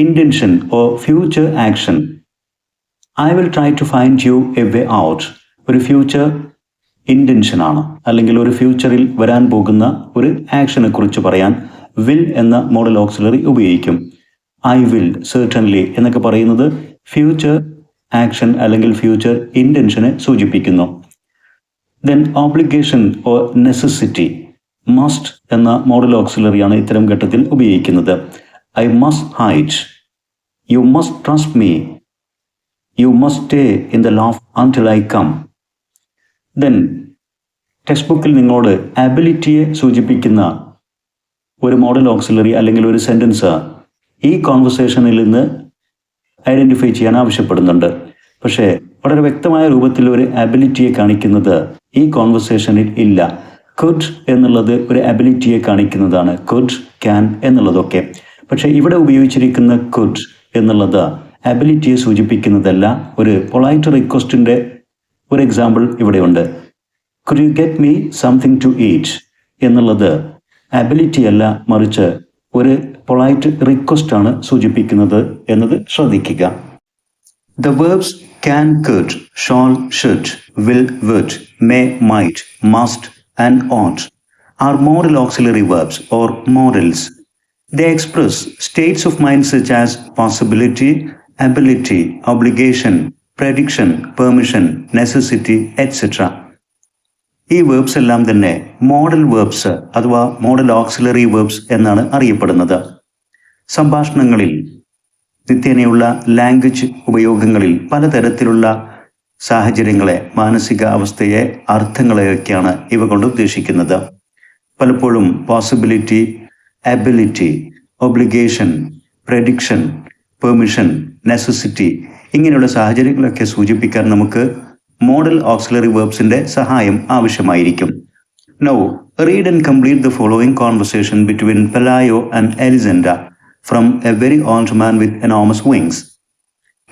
Intention or future action, I will try to find you a way out, ഒരു ഫ്യൂച്ചർ ഇൻറ്റൻഷനാണ്, അല്ലെങ്കിൽ ഒരു ഫ്യൂച്ചറിൽ വരാൻ പോകുന്ന ഒരു ആക്ഷനെ കുറിച്ച് പറയാൻ വിൽ എന്ന മോഡൽ ഓക്സിലറി ഉപയോഗിക്കും. ഐ വിൽ, സെർട്ടൻലി എന്നൊക്കെ പറയുന്നത് ഫ്യൂച്ചർ ആക്ഷൻ അല്ലെങ്കിൽ ഫ്യൂച്ചർ ഇൻറ്റൻഷനെ സൂചിപ്പിക്കുന്നു. Then obligation or necessity, must എന്ന മോഡൽ ഓക്സിലറിയാണ് ഇത്തരം ഘട്ടത്തിൽ ഉപയോഗിക്കുന്നത്. I must hide, you must trust me, you must stay in the loft until I come. Then ടെക്സ്റ്റ് ബുക്കിൽ നിങ്ങളോട് അബിലിറ്റിയെ സൂചിപ്പിക്കുന്ന ഒരു മോഡൽ ഓക്സിലറി അല്ലെങ്കിൽ ഒരു സെൻറ്റൻസ് ഈ കോൺവെർസേഷനിൽ നിന്ന് ഐഡൻറ്റിഫൈ ചെയ്യാൻ ആവശ്യപ്പെടുന്നുണ്ട്. പക്ഷേ വളരെ വ്യക്തമായ രൂപത്തിൽ ഒരു അബിലിറ്റിയെ കാണിക്കുന്നത് ഈ കോൺവെർസേഷനിൽ ഇല്ല. കുഡ് എന്നുള്ളത് ഒരു അബിലിറ്റിയെ കാണിക്കുന്നതാണ്, കുഡ്, ക്യാൻ എന്നുള്ളതൊക്കെ. പക്ഷേ ഇവിടെ ഉപയോഗിച്ചിരിക്കുന്ന കുഡ് എന്നുള്ളത് അബിലിറ്റിയെ സൂചിപ്പിക്കുന്നതല്ല. ഒരു പൊളൈറ്റ് റിക്വസ്റ്റിൻ്റെ ഒരു എക്സാമ്പിൾ ഇവിടെയുണ്ട്. Could you get me something to eat എന്നുള്ളത് അബിലിറ്റി അല്ല, മറിച്ച് ഒരു പൊളൈറ്റ് റിക്വസ്റ്റ് ആണ് സൂചിപ്പിക്കുന്നത് എന്നത് ശ്രദ്ധിക്കുക. The verbs can, could, shall, should, will, would, may, might, must and ought are modal auxiliary verbs or modals. They express states of mind such as possibility, ability, obligation, prediction, permission, necessity, etc. ഈ verbs എല്ലാം തന്നെ model verbs അഥവാ modal auxiliary verbs എന്നാണ് അറിയപ്പെടുന്നത്. സംഭാഷണങ്ങളിൽ, നിത്യേനയുള്ള language ഉപയോഗങ്ങളിൽ പലതരത്തിലുള്ള സാഹചര്യങ്ങളെ, മാനസിക അവസ്ഥയെ, അർത്ഥങ്ങളെയൊക്കെയാണ് ഇവ കൊണ്ട് ഉദ്ദേശിക്കുന്നത്. പലപ്പോഴും possibility, ability, obligation, prediction, permission, necessity ഇങ്ങനെയുള്ള സാഹചര്യങ്ങളൊക്കെ സൂചിപ്പിക്കാൻ നമുക്ക് മോഡൽ ഓക്സിലറി വേർബ്സിൻ്റെ സഹായം ആവശ്യമായിരിക്കും. Now read and complete the following conversation between Pelayo and Elisenda from a very old man with enormous wings.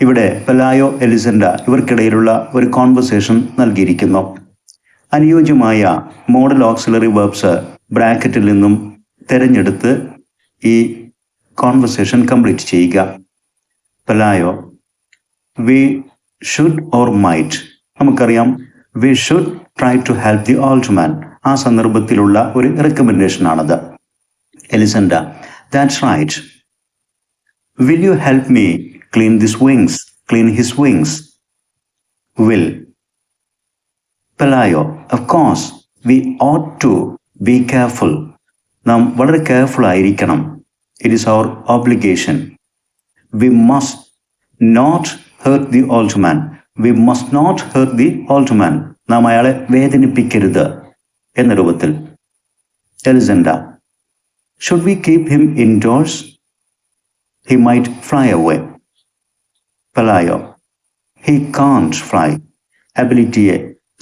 ഇവിടെ പെലായോ, എലിസെൻഡ്ര ഇവർക്കിടയിലുള്ള ഒരു കോൺവെർസേഷൻ നൽകിയിരിക്കുന്നു. അനുയോജ്യമായ മോഡൽ ഓക്സിലറി വേർബ്സ് ബ്രാക്കറ്റിൽ നിന്നും തിരഞ്ഞെടുത്ത് ഈ കോൺവെർസേഷൻ കംപ്ലീറ്റ് ചെയ്യുക. Pelayo, we should or might. നമുക്കറിയാം we should try to help the old man. ആ സന്ദർഭത്തിലുള്ള ഒരു റെക്കമെൻഡേഷനാണത്. Elisenda, that's right. Will you help me clean his wings? Will. Pelayo, of course we ought to be careful. നാം വളരെ careful ആയിരിക്കണം. It is our obligation. We must not hurt the old man. We must not hurt the old man. നാം അയാളെ വേദനിപ്പിക്കരുത് എന്ന രൂപത്തിൽ. Elisenda, should we keep him indoors? He might fly away. Pelayo, he can't fly. അബിലിറ്റിയെ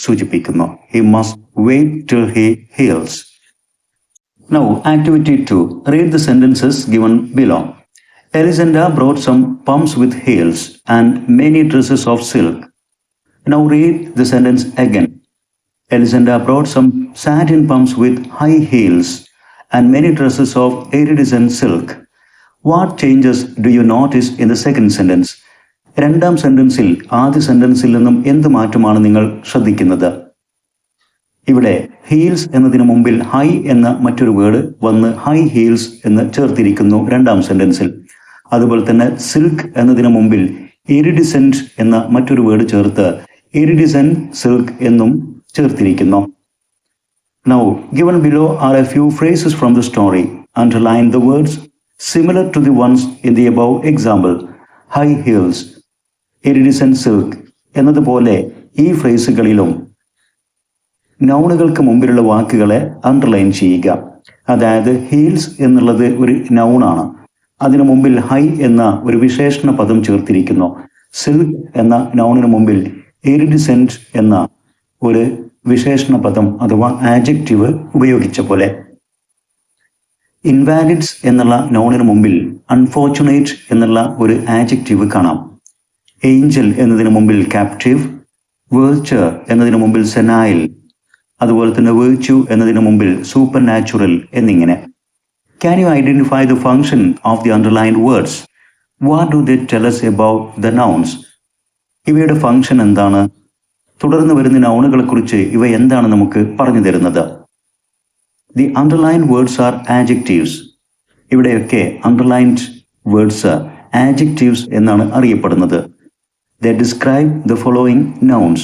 സൂചിപ്പിക്കുന്നു. He must wait till he heals. Now, activity 2. Read the sentences given below. Elisenda brought some pumps with heels and many dresses of silk. Now read the sentence again. Elisenda brought some satin pumps with high heels and many dresses of iridescent silk. What changes do you notice in the second sentence? രണ്ടാം സെൻറ്റൻസിൽ ആദ്യ സെൻറ്റൻസിൽ നിന്നും എന്ത് മാറ്റമാണ് നിങ്ങൾ ശ്രദ്ധിക്കുന്നത്? ഇവിടെ heels എന്നതിന് മുമ്പിൽ ഹൈ എന്ന മറ്റൊരു വേർഡ് വന്ന് ഹൈ ഹീൽസ് എന്ന് ചേർത്തിരിക്കുന്നു രണ്ടാം സെൻറ്റൻസിൽ. അതുപോലെ തന്നെ സിൽക്ക് എന്നതിന് മുമ്പിൽ ഇറിഡിസെന്റ് എന്ന മറ്റൊരു വേർഡ് ചേർത്ത് ഇറിഡിസെന്റ് സിൽക്ക് എന്നും ചേർത്തിരിക്കുന്നു. Now, given below are a few phrases from the story. Underline the words similar to the ones in the above example. High heels, iridescent silk എന്നതുപോലെ ഈ ഫ്രേസുകളിലും നൗണുകൾക്ക് മുമ്പിലുള്ള വാക്കുകളെ അണ്ടർലൈൻ ചെയ്യുക. അതായത് ഹീൽസ് എന്നുള്ളത് ഒരു നൗണാണ്, അതിനു മുമ്പിൽ ഹൈ എന്ന ഒരു വിശേഷണ പദം ചേർത്തിരിക്കുന്നു. സിൽക്ക് എന്ന നൗണിന് മുമ്പിൽ ഇറിഡിസെന്റ് എന്ന ഒരു വിശേഷണ പദം അഥവാ ആഡ്ജക്റ്റീവ് ഉപയോഗിച്ച പോലെ. ഇൻവാലിഡ്സ് എന്നുള്ള നൗണിന് മുമ്പിൽ അൺഫോർച്ചുനേറ്റ് എന്നുള്ള ഒരു ആഡ്ജക്റ്റീവ് കാണാം. ഏഞ്ചൽ എന്നതിന് മുമ്പിൽ ക്യാപ്റ്റീവ്, വേർച്ചർ എന്നതിന് മുമ്പിൽ സെനൈൽ, അതുപോലെ തന്നെ വേർച്യു എന്നതിന് മുമ്പിൽ സൂപ്പർ നാച്ചുറൽ എന്നിങ്ങനെ. Can you identify the function of the underlined words? What do they tell us about the nouns? ഇവയുടെ ഫംഗ്ഷൻ എന്താണ്? തുടർന്ന് വരുന്ന നൗണുകളെ കുറിച്ച് ഇവ എന്താണ് നമുക്ക് പറഞ്ഞു തരുന്നത്? The underlined words are adjectives. ഇവിടെയൊക്കെ അണ്ടർലൈൻഡ് വേർഡ്സ് ആഡ്ജക്റ്റീവ്സ് എന്നാണ് അറിയപ്പെടുന്നത്. They describe the following nouns.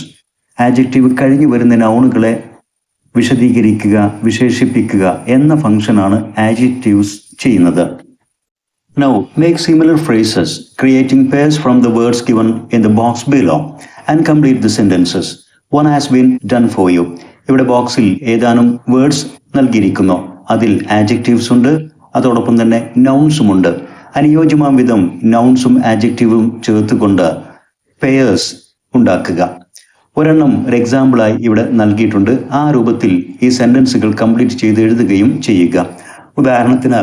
Adjective കഴിഞ്ഞു വരുന്ന നൗണുകളെ വിശദീകരിക്കുക, വിശേഷിപ്പിക്കുക എന്ന ഫംഗ്ഷനാണ് ആഡ്ജക്റ്റീവ്സ് ചെയ്യുന്നത്. Now, make similar phrases, creating pairs from the words given in the box below and complete the sentences. One has been done for you. ഇവിടെ ബോക്സിൽ ഏതാനും words നൽകിയിരിക്കുന്നു. അതിൽ ആഡ്ജക്റ്റീവ്സ് ഉണ്ട്, അതോടൊപ്പം തന്നെ നൗൺസും ഉണ്ട്. അനുയോജ്യമാം വിധം നൗൺസും ആഡ്ജക്റ്റീവും ചേർത്തുകൊണ്ട് പെയേഴ്സ് ഉണ്ടാക്കുക. ഒരെണ്ണം ഒരു എക്സാമ്പിളായി ഇവിടെ നൽകിയിട്ടുണ്ട്. ആ രൂപത്തിൽ ഈ സെന്റൻസുകൾ കംപ്ലീറ്റ് ചെയ്ത് എഴുതുകയും ചെയ്യുക. ഉദാഹരണത്തിന്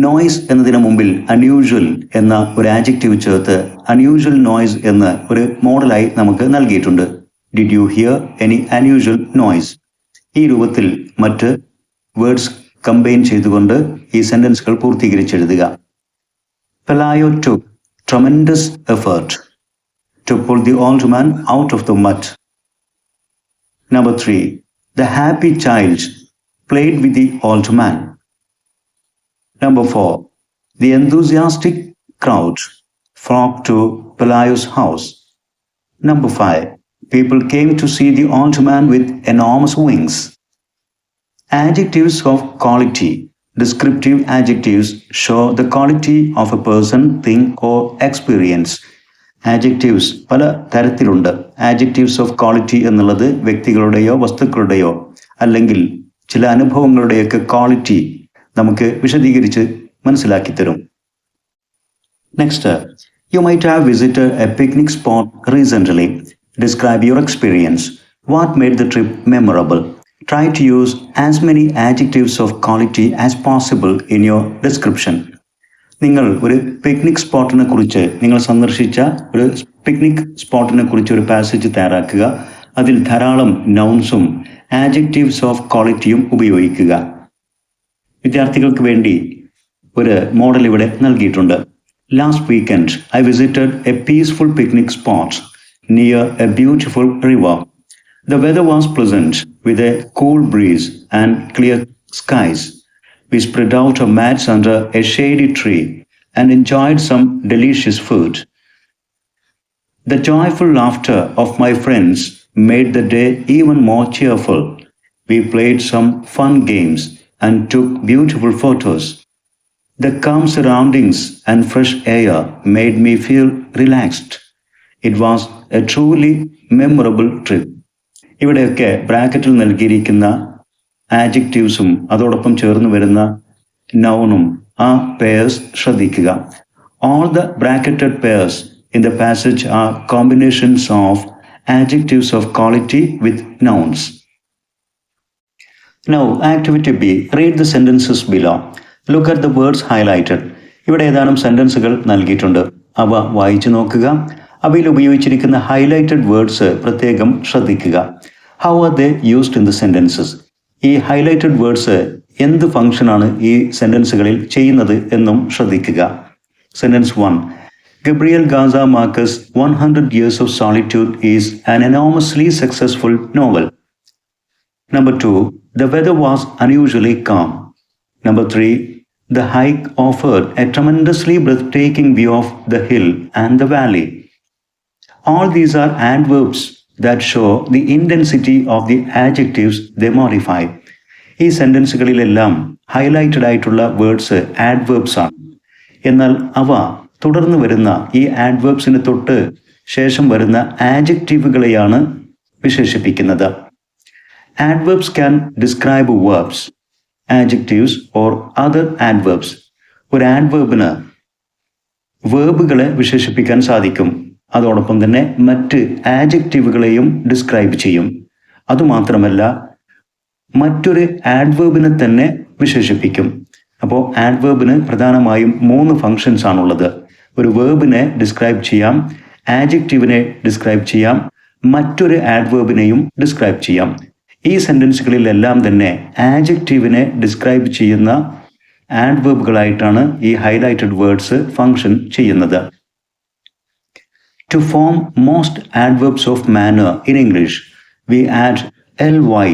നോയ്സ് എന്നതിന് മുമ്പിൽ അൺയൂഷ്വൽ എന്ന ഒരു ആഡ്ജക്റ്റീവ് ചേർത്ത് അൺയൂഷ്വൽ നോയ്സ് എന്ന് ഒരു മോഡലായി നമുക്ക് നൽകിയിട്ടുണ്ട്. Did you hear any unusual noise? ഈ രൂപത്തിൽ മറ്റ് വേർഡ്സ് കമ്പൈൻ ചെയ്തുകൊണ്ട് ഈ സെന്റൻസുകൾ പൂർത്തീകരിച്ചെഴുതുക. Pelayo took tremendous effort to pull the old man out of the mud. Number 3. The happy child played with the old man. Number 4. The enthusiastic crowd flocked to Pelayo's house. Number 5. People came to see the old man with enormous wings. Adjectives of quality. Descriptive adjectives show the quality of a person, thing or experience. Adjectives പല തരത്തിലുണ്ട്. Adjectives of quality എന്നുള്ളത് വ്യക്തികളുടെയോ വസ്തുക്കളുടെയോ അല്ലെങ്കിൽ ചില അനുഭവങ്ങളുടെയൊക്കെ quality നമുക്ക് വിശദീകരിച്ച് മനസ്സിലാക്കി തരും. Next, you might have visited A picnic spot recently. Describe your experience. What made the trip memorable? Try to use as many adjectives of quality as possible in your description. നിങ്ങൾ ഒരു picnic സ്പോട്ടിനെ കുറിച്ച്, നിങ്ങൾ സന്ദർശിച്ച ഒരു picnic സ്പോട്ടിനെ കുറിച്ച് ഒരു passage തയ്യാറാക്കുക. അതിൽ ധാരാളം നൗൺസും ആഡ്ജക്റ്റീവ്സ് ഓഫ് ക്വാളിറ്റിയും ഉപയോഗിക്കുക. വിദ്യാർത്ഥികൾക്ക് വേണ്ടി ഒരു മോഡൽ ഇവിടെ നൽകിയിട്ടുണ്ട്. Last weekend I visited a peaceful picnic spot near a beautiful river. The weather was pleasant with a cool breeze and clear skies. We spread out our mats under a shady tree and enjoyed some delicious food. The joyful laughter of my friends made the day even more cheerful. We played some fun games and took beautiful photos. The calm surroundings and fresh air made me feel relaxed. It was a truly memorable trip. ഇവിടെയൊക്കെ ബ്രാക്കറ്റിൽ നൽകിയിരിക്കുന്ന ആഡ്ജക്റ്റീവ്സും അതോടൊപ്പം ചേർന്ന് വരുന്ന നൗണും ആ pairs ശ്രദ്ധിക്കുക. All the bracketed pairs in the passage are combinations of adjectives of quality with nouns. Now, activity B. Read the sentences below. Look at the words highlighted. ഇവിടെ ഏതാനും സെന്റൻസുകൾ നൽകിയിട്ടുണ്ട്. അവ വായിച്ചു നോക്കുക. അവയിൽ ഉപയോഗിച്ചിരിക്കുന്ന ഹൈലൈറ്റഡ് വേർഡ്സ് പ്രത്യേകം ശ്രദ്ധിക്കുക. How are they used in the sentences? ഈ ഹൈലൈറ്റഡ് വേർഡ്സ് എന്ത് ഫംഗ്ഷനാണ് ഈ സെൻറ്റൻസുകളിൽ ചെയ്യുന്നത് എന്നും ശ്രദ്ധിക്കുക. Sentence 1. Gabriel Garza Marquez' 100 Years of Solitude is an enormously successful novel. Number 2. The weather was unusually calm. Number 3. The hike offered a tremendously breathtaking view of the hill and the valley. All these are adverbs that show the intensity of the adjectives they modify. ഈ സെൻറ്റൻസുകളിലെല്ലാം highlighted ആയിട്ടുള്ള words adverbs ആണ്. എന്നാൽ അവ തുടർന്ന് വരുന്ന ഈ ആഡ്വേർബ്സിന് തൊട്ട് ശേഷം വരുന്ന ആഡ്ജക്റ്റീവുകളെയാണ് വിശേഷിപ്പിക്കുന്നത്. Adverbs can describe verbs, adjectives or other adverbs. ഒരു ആഡ്വേർബിന് വേർബുകളെ വിശേഷിപ്പിക്കാൻ സാധിക്കും. അതോടൊപ്പം തന്നെ മറ്റ് ആഡ്ജക്റ്റീവുകളെയും ഡിസ്ക്രൈബ് ചെയ്യും. അതുമാത്രമല്ല മറ്റൊരു ആഡ്വേർബിനെ തന്നെ വിശേഷിപ്പിക്കും. അപ്പോൾ ആഡ്വേർബിന് പ്രധാനമായും 3 ഫങ്ഷൻസ് ആണുള്ളത്. ഒരു വേർബിനെ ഡിസ്ക്രൈബ് ചെയ്യാം, ആഡ്ജക്റ്റീവിനെ ഡിസ്ക്രൈബ് ചെയ്യാം, മറ്റൊരു ആഡ്വേർബിനെയും ഡിസ്ക്രൈബ് ചെയ്യാം. ഈ സെൻറ്റൻസുകളിലെല്ലാം തന്നെ ആഡ്ജക്റ്റീവിനെ ഡിസ്ക്രൈബ് ചെയ്യുന്ന ആഡ്വേർബുകളായിട്ടാണ് ഈ ഹൈലൈറ്റഡ് വേർഡ്സ് ഫങ്ഷൻ ചെയ്യുന്നത്. To form most adverbs of manner in English, we add ly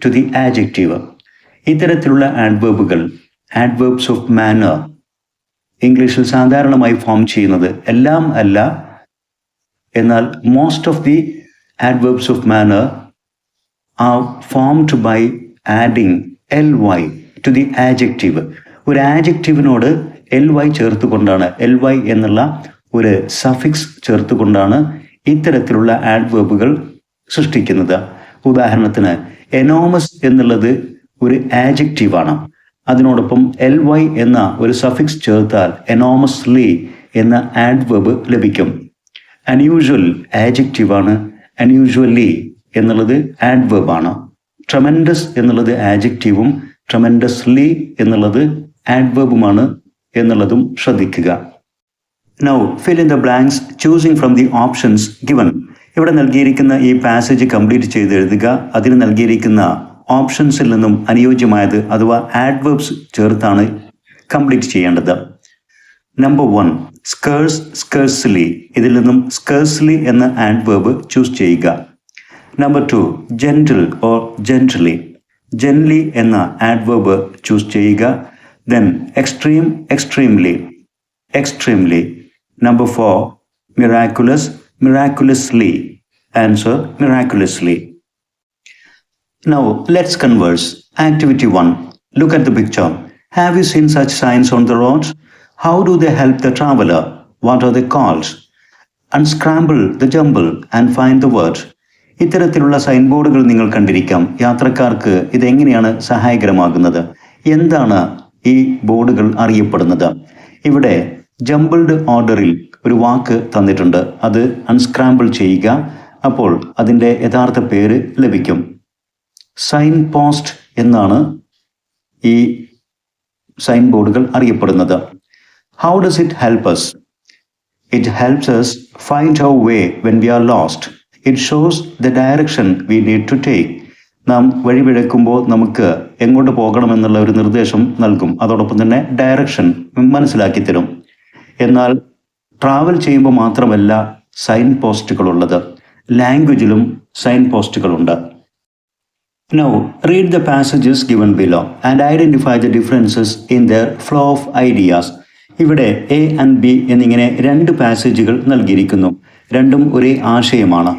to the adjective. ഇത്തരത്തിലുള്ള ആഡ്വേർബുകൾ, ആഡ്വേർബ്സ് ഓഫ് മാനർ, ഇംഗ്ലീഷിൽ സാധാരണമായി ഫോം ചെയ്യുന്നത് എല്ലാം അല്ല, എന്നാൽ most of the adverbs of manner are formed by adding ly to the adjective. ഒരു ആഡ്ജക്റ്റീവിനോട് ly ചേർത്തുകൊണ്ടാണ്, ly എന്നുള്ള ഒരു സഫിക്സ് ചേർത്തുകൊണ്ടാണ് ഇത്തരത്തിലുള്ള ആഡ്വേർബുകൾ സൃഷ്ടിക്കുന്നത്. ഉദാഹരണത്തിന് എനോമസ് എന്നുള്ളത് ഒരു ആഡ്ജക്റ്റീവാണ്. അതിനോടൊപ്പം ly എന്ന ഒരു സഫിക്സ് ചേർത്താൽ എനോമസ്ലി എന്ന ആഡ്വേർബ് ലഭിക്കും. അൺയൂഷ്വൽ ആഡ്ജക്റ്റീവാണ്, അൺയൂഷ്വലി എന്നുള്ളത് ആഡ്വേർബാണ്. ട്രമെൻഡസ് എന്നുള്ളത് ആഡ്ജക്റ്റീവും ട്രമെൻഡസ്ലി എന്നുള്ളത് ആഡ്വേർബുമാണ് എന്നുള്ളതും ശ്രദ്ധിക്കുക. Now fill in the blanks choosing from the options given. ഇവിടെ നൽകിയിരിക്കുന്ന ഈ പാസേജ് കംപ്ലീറ്റ് ചെയ്ത് എഴുതുക. അതിന് നൽകിയിരിക്കുന്ന ഓപ്ഷൻസിൽ നിന്നും അനുയോജ്യമായത് അഥവാ ആഡ്വേർബ്സ് ചേർത്താണ് കംപ്ലീറ്റ് ചെയ്യേണ്ടത്. Number 1 scarce, scarcely. ഇതിൽ നിന്നും സ്കേഴ്സ്ലി എന്ന ആഡ്വേർബ് ചൂസ് ചെയ്യുക. Number 2 gentle or gently. Gently എന്ന ആഡ്വേർബ് ചൂസ് ചെയ്യുക. Then extreme, extremely, extremely. Number 4 miraculous, miraculously. Answer miraculously. Now let's converse. Activity 1. Look at the picture. Have you seen such signs on the roads? How do they help the traveler? What are they called? Unscramble the jumble and find the word. ഇത്തരത്തിലുള്ള sign ബോർഡുകൾ നിങ്ങൾ കണ്ടിരിക്കാം. യാത്രക്കാർക്ക് ഇതെങ്ങനെയാണ് സഹായകരമാകുന്നത്? എന്താണ് ഈ ബോർഡുകൾ അറിയപ്പെടുന്നത്? ഇവിടെ ജംബിൾഡ് ഓർഡറിൽ ഒരു വാക്ക് തന്നിട്ടുണ്ട്. അത് അൺസ്ക്രാമ്പിൾ ചെയ്യുക. അപ്പോൾ അതിൻ്റെ യഥാർത്ഥ പേര് ലഭിക്കും. സൈൻ പോസ്റ്റ് എന്നാണ് ഈ സൈൻ ബോർഡുകൾ അറിയപ്പെടുന്നത്. How does it help us? It helps us find our way when we are lost. It shows the direction we need to take. നാം വഴിപിഴക്കുമ്പോൾ നമുക്ക് എങ്ങോട്ട് പോകണമെന്നുള്ള ഒരു നിർദ്ദേശം നൽകും. അതോടൊപ്പം തന്നെ ഡയറക്ഷൻ മനസ്സിലാക്കി തരും. എന്നാൽ ട്രാവൽ ചെയ്യുമ്പോൾ മാത്രമല്ല സൈൻ പോസ്റ്റുകളുള്ളത്, ലാംഗ്വേജിലും സൈൻ പോസ്റ്റുകളുണ്ട്. Now read the passages given below and identify the differences in their flow of ideas. ഇവിടെ A and B എന്നിങ്ങനെ 2 പാസേജുകൾ നൽകിയിരിക്കുന്നു. രണ്ടും ഒരേ ആശയമാണ്.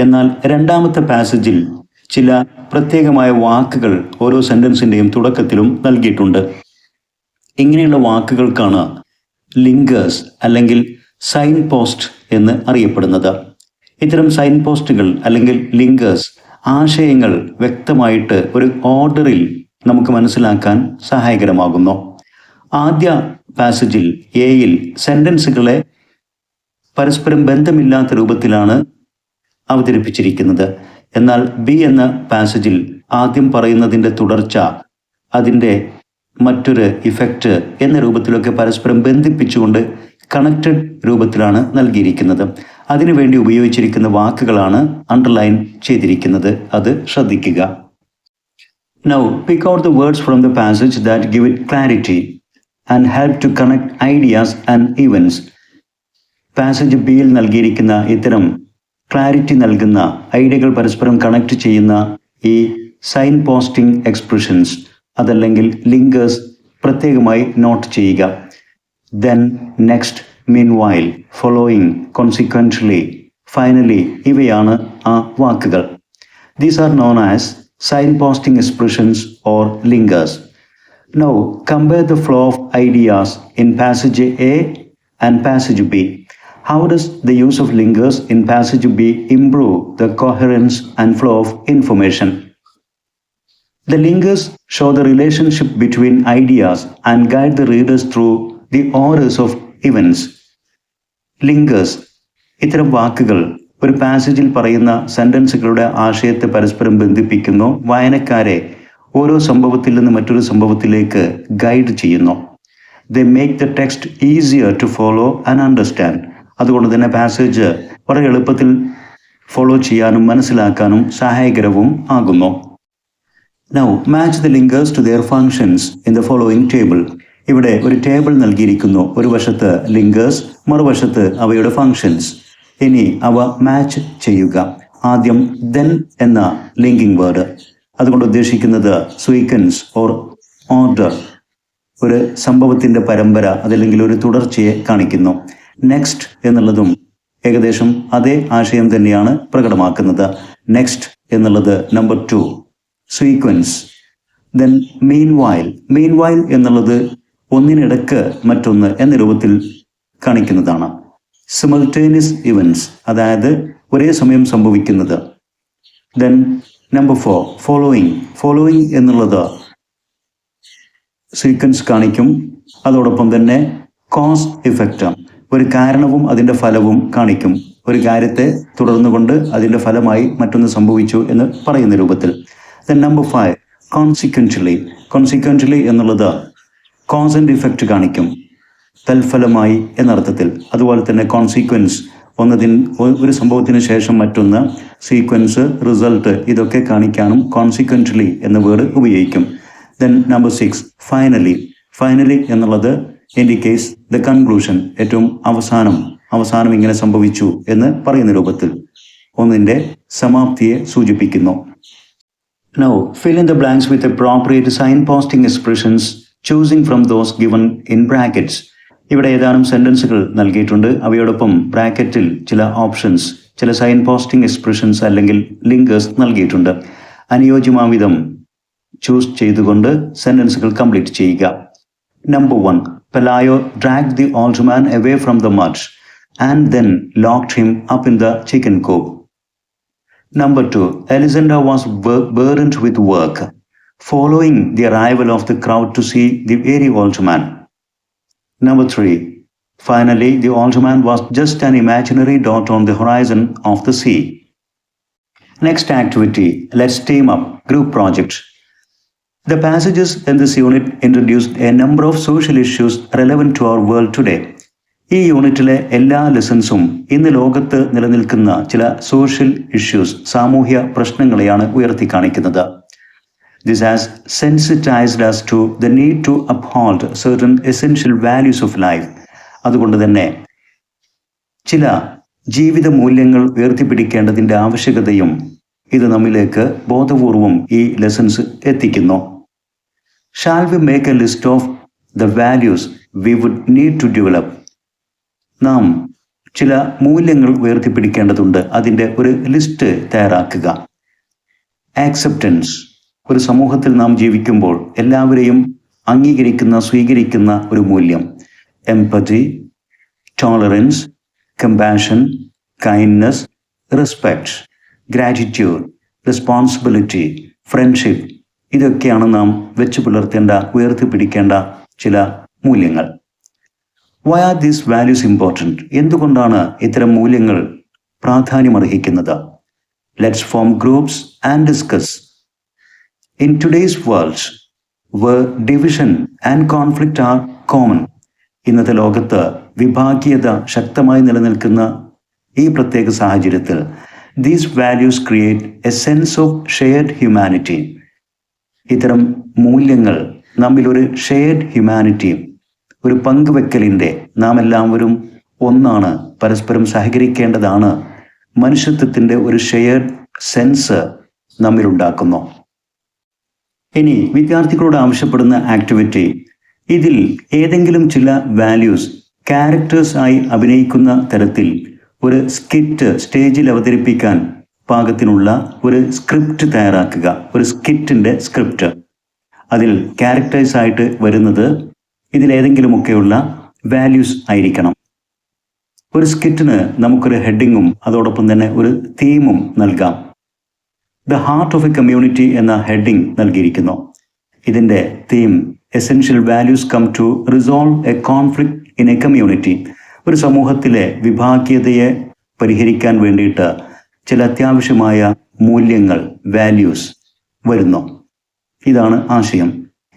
എന്നാൽ രണ്ടാമത്തെ പാസേജിൽ ചില പ്രത്യേകമായ വാക്കുകൾ ഓരോ സെൻറ്റൻസിൻ്റെയും തുടക്കത്തിലും നൽകിയിട്ടുണ്ട്. ഇങ്ങനെയുള്ള വാക്കുകൾക്കാണ് ലിങ്കേഴ്സ് അല്ലെങ്കിൽ സൈൻ പോസ്റ്റ് എന്ന് അറിയപ്പെടുന്നത്. ഇത്തരം സൈൻ പോസ്റ്റുകൾ അല്ലെങ്കിൽ ലിങ്കേഴ്സ് ആശയങ്ങൾ വ്യക്തമായിട്ട് ഒരു ഓർഡറിൽ നമുക്ക് മനസ്സിലാക്കാൻ സഹായകരമാകുന്നു. ആദ്യ പാസേജിൽ എയിൽ സെൻറ്റൻസുകളെ പരസ്പരം ബന്ധമില്ലാത്ത രൂപത്തിലാണ് അവതരിപ്പിച്ചിരിക്കുന്നത്. എന്നാൽ ബി എന്ന പാസേജിൽ ആദ്യം പറയുന്നതിൻ്റെ തുടർച്ച, അതിൻ്റെ മറ്റൊരു ഇഫക്റ്റ് എന്ന രൂപത്തിലൊക്കെ പരസ്പരം ബന്ധിപ്പിച്ചുകൊണ്ട് കണക്റ്റഡ് രൂപത്തിലാണ് നൽകിയിരിക്കുന്നത്. അതിനുവേണ്ടി ഉപയോഗിച്ചിരിക്കുന്ന വാക്കുകളാണ് അണ്ടർലൈൻ ചെയ്തിരിക്കുന്നത്. അത് ശ്രദ്ധിക്കുക. Now, pick out the words from the passage that give it clarity and help to connect ideas and events. Passage ബിയിൽ നൽകിയിരിക്കുന്ന ഇത്തരം ക്ലാരിറ്റി നൽകുന്ന ഐഡിയകൾ പരസ്പരം കണക്ട് ചെയ്യുന്ന ഈ സൈൻ പോസ്റ്റിംഗ് എക്സ്പ്രഷൻസ് അതല്ലെങ്കിൽ ലിങ്കേഴ്സ് പ്രത്യേകമായി നോട്ട് ചെയ്യുക. ദെൻ, നെക്സ്റ്റ്, മീൻ വൈൽ, ഫോളോയിങ്, കോൺസിക്വൻഷ്യലി, ഫൈനലി ഇവയാണ് ആ വാക്കുകൾ. These are known as sign posting expressions or linkers. Now compare the flow of ideas in passage A and passage B. How does the use of linkers in passage B improve the coherence and flow of information? The linkers show the relationship between ideas and guide the readers through the orders of events. Linkers, ഇത്തരം വാക്കുകൾ ഒരു പാസേജിൽ പറയുന്ന സെന്റൻസുകളുടെ ആശയത്തെ പരസ്പരം ബന്ധിപ്പിക്കുന്നു, വായനക്കാരെ ഓരോ സംഭവത്തിൽ നിന്ന് മറ്റൊരു സംഭവത്തിലേക്ക് ഗൈഡ് ചെയ്യുന്നു. They make the text easier to follow and understand. അതുകൊണ്ട് തന്നെ പാസേജ് വളരെ എളുപ്പത്തിൽ ഫോളോ ചെയ്യാനും മനസ്സിലാക്കാനും സഹായകരവും ആകുന്നു. Now match the linkers to their functions in the following table. ഇവിടെ ഒരു ടേബിൾ നൽകിയിരിക്കുന്നു. ഒരു വശത്ത് ലിങ്കേഴ്സ്, മറുവശത്ത് അവയുടെ ഫങ്ഷൻസ്. ഇനി അവ മാച്ച് ചെയ്യുക. ആദ്യം ദെൻ എന്ന ലിങ്കിങ് വേർഡ്, അതുകൊണ്ട് ഉദ്ദേശിക്കുന്നത് സീക്വൻസ് ഓർ ഓർഡർ, ഒരു സംഭവത്തിൻ്റെ പരമ്പര അതല്ലെങ്കിൽ ഒരു തുടർച്ചയെ കാണിക്കുന്നു. നെക്സ്റ്റ് എന്നുള്ളതും ഏകദേശം അതേ ആശയം തന്നെയാണ് പ്രകടമാക്കുന്നത്. നെക്സ്റ്റ് എന്നുള്ളത് നമ്പർ 2, സീക്വൻസ്. ദെൻ മീൻ വൈൽ എന്നുള്ളത് ഒന്നിനിടക്ക് മറ്റൊന്ന് എന്ന രൂപത്തിൽ കാണിക്കുന്നതാണ്. സിമൾട്ടേനിയസ് ഇവൻറ്റ്സ്, അതായത് ഒരേ സമയം സംഭവിക്കുന്നത്. ദെൻ നമ്പർ 4, ഫോളോയിങ് എന്നുള്ളത് സീക്വൻസ് കാണിക്കും. അതോടൊപ്പം തന്നെ കോസ് ഇഫക്റ്റ്, ഒരു കാരണവും അതിൻ്റെ ഫലവും കാണിക്കും. ഒരു കാര്യത്തെ തുടർന്നുകൊണ്ട് അതിൻ്റെ ഫലമായി മറ്റൊന്ന് സംഭവിച്ചു എന്ന് പറയുന്ന രൂപത്തിൽ. ദെൻ നമ്പർ 5, കോൺസിക്വൻഷ്യലി എന്നുള്ളത് കോസ് ആൻഡ് ഇഫക്റ്റ് കാണിക്കും, തൽഫലമായി എന്നർത്ഥത്തിൽ. അതുപോലെ തന്നെ കോൺസിക്വൻസ്, ഒരു സംഭവത്തിന് ശേഷം മറ്റൊന്ന്, സീക്വൻസ്, റിസൾട്ട്, ഇതൊക്കെ കാണിക്കാനും കോൺസിക്വൻഷ്യലി എന്ന വേർഡ് ഉപയോഗിക്കും. ദെൻ നമ്പർ 6, ഫൈനലി എന്നുള്ളത് ഇൻഡിക്കേറ്റ്സ് ദ കൺക്ലൂഷൻ, ഏറ്റവും അവസാനം ഇങ്ങനെ സംഭവിച്ചു എന്ന് പറയുന്ന രൂപത്തിൽ ഒന്നിൻ്റെ സമാപ്തിയെ സൂചിപ്പിക്കുന്നു. Now fill in the blanks with appropriate sign posting expressions, choosing from those given in brackets. ഇവിടെ ഏതാനും സെന്റൻസുകൾ നൽകിയിട്ടുണ്ട്. അവയോടൊപ്പം ബ്രാക്കറ്റിൽ ചില ഓപ്ഷൻസ്, ചില സൈൻ പോസ്റ്റിംഗ് എക്സ്പ്രഷൻസ് അല്ലെങ്കിൽ ലിങ്കേഴ്സ് നൽകിയിട്ടുണ്ട്. അനുയോജ്യമാവിധം ചൂസ് ചെയ്തുകൊണ്ട് സെന്റൻസുകൾ കംപ്ലീറ്റ് ചെയ്യുക. Number 1, Pelayo dragged the old man away from the mud and then locked him up in the chicken coop. Number 2, Elisenda was burdened with work, following the arrival of the crowd to see the very old man. Number 3, finally, the old man was just an imaginary dot on the horizon of the sea. Next activity, let's team up, group project. The passages in this unit introduced a number of social issues relevant to our world today. ഈ യൂണിറ്റിലെ എല്ലാ ലെസൺസും ഇന്ന് ലോകത്ത് നിലനിൽക്കുന്ന ചില social issues, സാമൂഹ്യ പ്രശ്നങ്ങളെയാണ് ഉയർത്തി കാണിക്കുന്നത്. This has sensitized us to the need to uphold certain essential values of life. അതുകൊണ്ട് തന്നെ ചില ജീവിത മൂല്യങ്ങൾ ഉയർത്തിപ്പിടിക്കേണ്ടതിൻ്റെ ആവശ്യകതയും ഇത് നമ്മിലേക്ക് ബോധപൂർവം ഈ ലെസൺസ് എത്തിക്കുന്നു. Shall we make a list of the values we would need to develop? നാം ചില മൂല്യങ്ങൾ ഉയർത്തിപ്പിടിക്കേണ്ടതുണ്ട്, അതിൻ്റെ ഒരു ലിസ്റ്റ് തയ്യാറാക്കുക. ആക്സെപ്റ്റൻസ്, ഒരു സമൂഹത്തിൽ നാം ജീവിക്കുമ്പോൾ എല്ലാവരെയും അംഗീകരിക്കുന്ന, സ്വീകരിക്കുന്ന ഒരു മൂല്യം. Empathy, tolerance, compassion, kindness, respect, gratitude, responsibility, friendship, ഇതൊക്കെയാണ് നാം വെച്ച് പുലർത്തേണ്ട, ഉയർത്തിപ്പിടിക്കേണ്ട ചില മൂല്യങ്ങൾ. Why are these values important? എന്തുകൊണ്ടാണ് ഇത്തരം മൂല്യങ്ങൾ പ്രാധാന്യമർഹിക്കുന്നത്? Let's form groups and discuss. In today's world, where division and conflict are common, ഇന്നത്തെ ലോകത്ത് വിഭാഗീയത ശക്തമായി നിലനിൽക്കുന്ന ഈ പ്രത്യേക സാഹചര്യത്തിൽ these values create a sense of shared humanity. ഇത്തരം മൂല്യങ്ങൾ നമ്മിലൊരു ഷെയർഡ് ഹ്യൂമാനിറ്റി, ഒരു പങ്കുവെക്കലിൻ്റെ, നാം എല്ലാവരും ഒന്നാണ്, പരസ്പരം സഹകരിക്കേണ്ടതാണ്, മനുഷ്യത്വത്തിൻ്റെ ഒരു ഷെയർഡ് സെൻസ് നമ്മിലുണ്ടാക്കുന്നു. ഇനി വിദ്യാർത്ഥികളോട് ആവശ്യപ്പെടുന്ന ആക്ടിവിറ്റി, ഇതിൽ ഏതെങ്കിലും ചില വാല്യൂസ് ക്യാരക്ടേഴ്സ് ആയി അഭിനയിക്കുന്ന തരത്തിൽ ഒരു സ്കിറ്റ് സ്റ്റേജിൽ അവതരിപ്പിക്കാൻ പാകത്തിനുള്ള ഒരു സ്ക്രിപ്റ്റ് തയ്യാറാക്കുക. ഒരു സ്കിറ്റിൻ്റെ സ്ക്രിപ്റ്റ്. അതിൽ ക്യാരക്ടേഴ്സ് ആയിട്ട് വരുന്നത് ഇതിലേതെങ്കിലുമൊക്കെയുള്ള വാല്യൂസ് ആയിരിക്കണം. ഒരു സ്കിറ്റിന് നമുക്കൊരു ഹെഡിങ്ങും അതോടൊപ്പം തന്നെ ഒരു തീമും നൽകാം. The heart of a community എന്ന ഹെഡിങ് നൽകിയിരിക്കുന്നു. ഇതിൻ്റെ theme essential values come to resolve a conflict in a community. ഒരു സമൂഹത്തിലെ വിഭാഗീയതയെ പരിഹരിക്കാൻ വേണ്ടിയിട്ട് ചില അത്യാവശ്യമായ മൂല്യങ്ങൾ, വാല്യൂസ് വരുന്നു. ഇതാണ് ആശയം.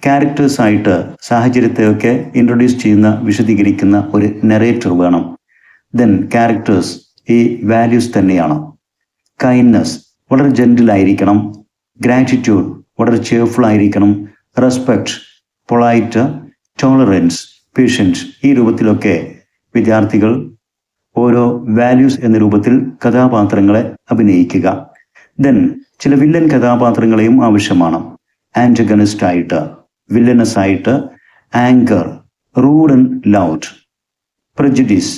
ക്യാരക്ടേഴ്സായിട്ട് സാഹചര്യത്തെയൊക്കെ ഇൻട്രൊഡ്യൂസ് ചെയ്യുന്ന, വിശദീകരിക്കുന്ന ഒരു നെറേറ്റർ വേണം. ദെൻ ക്യാരക്ടേഴ്സ് ഈ വാല്യൂസ് തന്നെയാണ്. കൈൻഡ്നെസ് വളരെ ജെന്റിലായിരിക്കണം. ഗ്രാറ്റിറ്റ്യൂഡ് വളരെ ചെയർഫുൾ ആയിരിക്കണം. റെസ്പെക്റ്റ്, പൊളൈറ്റ്, ടോളറൻസ്, പേഷ്യൻസ്, ഈ രൂപത്തിലൊക്കെ വിദ്യാർത്ഥികൾ ഓരോ വാല്യൂസ് എന്ന രൂപത്തിൽ കഥാപാത്രങ്ങളെ അഭിനയിക്കുക. ദെൻ ചില വില്ലൻ കഥാപാത്രങ്ങളെയും ആവശ്യമാണ്. ആൻറ്റഗണിസ്റ്റ് ആയിട്ട്, വില്ലനസ് ആയിട്ട് anger, rude and loud, prejudice,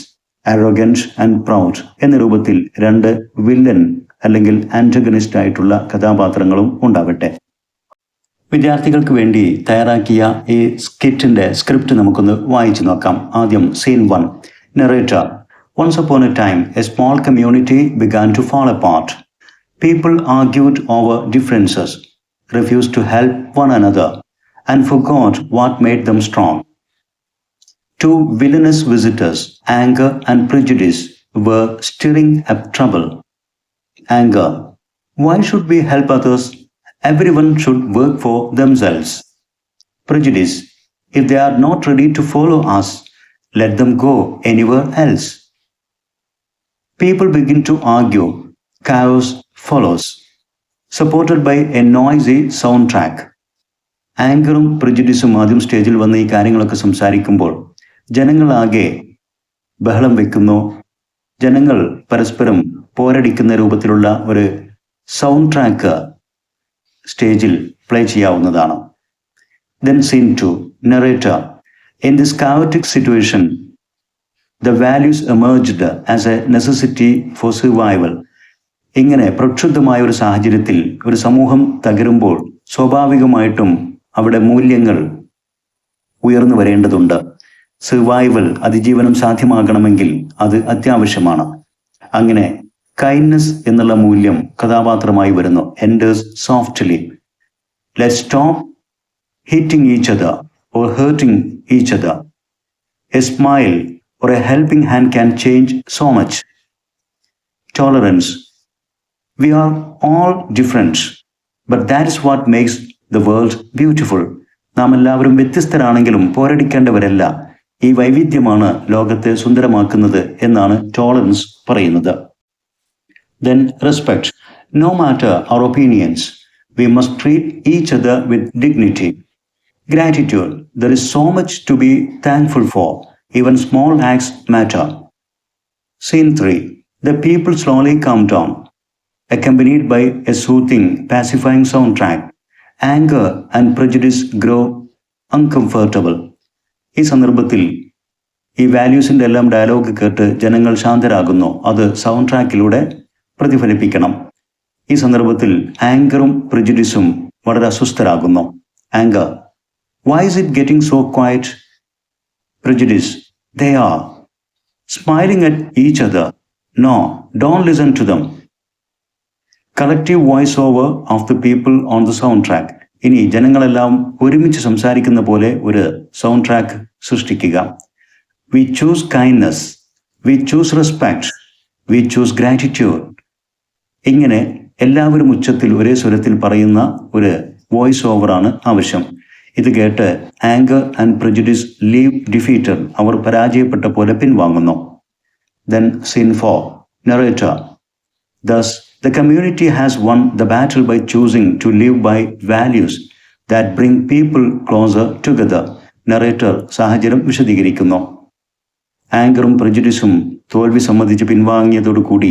arrogant and proud എന്ന രൂപത്തിൽ രണ്ട് വില്ലൻ അല്ലെങ്കിൽ ആൻറ്റഗണിസ്റ്റ് ആയിട്ടുള്ള കഥാപാത്രങ്ങളും ഉണ്ടാവട്ടെ. വിദ്യാർത്ഥികൾക്ക് വേണ്ടി തയ്യാറാക്കിയ ഈ സ്കിറ്റിൻ്റെ സ്ക്രിപ്റ്റ് നമുക്കൊന്ന് വായിച്ചു നോക്കാം. ആദ്യം scene 1. Narrator. Once upon a time, a small community began to fall apart. People argued over differences, refused to help one another, and forgot what made them strong. Two villainous visitors, anger and prejudice, were stirring up trouble. Anger. Why should we help others? Everyone should work for themselves. Prejudice. If they are not ready to follow us, let them go anywhere else. People begin to argue. Chaos follows, supported by a noisy soundtrack. ആങ്കറും പ്രിജുഡിസും ആദ്യം സ്റ്റേജിൽ വന്ന് ഈ കാര്യങ്ങളൊക്കെ സംസാരിക്കുമ്പോൾ ജനങ്ങളാകെ ബഹളം വെക്കുന്നു. ജനങ്ങൾ പരസ്പരം പോരടിക്കുന്ന രൂപത്തിലുള്ള ഒരു സൗണ്ട് ട്രാക്ക് സ്റ്റേജിൽ പ്ലേ ചെയ്യാവുന്നതാണ്. Then scene 2. Narrator. In this chaotic situation, the values emerged as a necessity for survival. ഇങ്ങനെ പ്രക്ഷുബ്ധമായ ഒരു സാഹചര്യത്തിൽ ഒരു സമൂഹം തകരുമ്പോൾ സ്വാഭാവികമായിട്ടും അവിടെ മൂല്യങ്ങൾ ഉയർന്നു വരേണ്ടതുണ്ട്. സർവൈവൽ, അതിജീവനം സാധ്യമാകണമെങ്കിൽ അത് അത്യാവശ്യമാണ്. അങ്ങനെ കൈൻഡ്നെസ് എന്നുള്ള മൂല്യം കഥാപാത്രമായി വരുന്നു. Enters softly. Let's stop hitting each other or hurting each other. A smile or a helping hand can change so much. Tolerance. We are all different, but that is what makes the world beautiful. നാം എല്ലാവരും വ്യത്യസ്തരാണെങ്കിലും പോരടിക്കേണ്ടവരല്ല. ഈ വൈവിധ്യമാണ് ലോകത്തെ സുന്ദരമാക്കുന്നത് എന്നാണ് tolerance പറയുന്നത്. Then respect. No matter our opinions, we must treat each other with dignity. Gratitude. There is so much to be thankful for. Even small acts matter. Scene 3. The people slowly calm down, accompanied by a soothing, pacifying soundtrack. Anger and prejudice grow uncomfortable. ഈ സന്ദർഭത്തിൽ ഈ വാല്യൂസിൻ്റെ എല്ലാം dialogue കേട്ട് ജനങ്ങൾ ശാന്തരാകുന്നു. അത് sound ട്രാക്കിലൂടെ പ്രതിഫലിപ്പിക്കണം. ഈ സന്ദർഭത്തിൽ ആങ്കറും പ്രിജുഡിസും വളരെ അസ്വസ്ഥരാകുന്നു. Anchor. Why is it getting so quiet? Prejudice. They are smiling at each other. No, don't listen to them. Collective voiceover of the people on the soundtrack. ഇനി ജനങ്ങളെല്ലാം ഒരുമിച്ച് സംസാരിക്കുന്ന പോലെ ഒരു സൗണ്ട് ട്രാക്ക് സൃഷ്ടിക്കുക. We choose kindness. We choose respect. We choose gratitude. ഇങ്ങനെ എല്ലാവരും ഉച്ചത്തിൽ ഒരേ സ്വരത്തിൽ പറയുന്ന ഒരു വോയിസ് ഓവറാണ് ആവശ്യം. ഇത് കേട്ട് anger and prejudice leave defeated. അവർ പരാജയപ്പെട്ട പോലെ പിൻവാങ്ങുന്നു. Then scene 4. Narrator. Thus, the community has won the battle by choosing to live by values that bring people closer together. Narrator സാഹചര്യം വിശദീകരിക്കുന്നു. ആങ്കറും പ്രജുഡിസും തോൽവി സമ്മതിച്ച് പിൻവാങ്ങിയതോടുകൂടി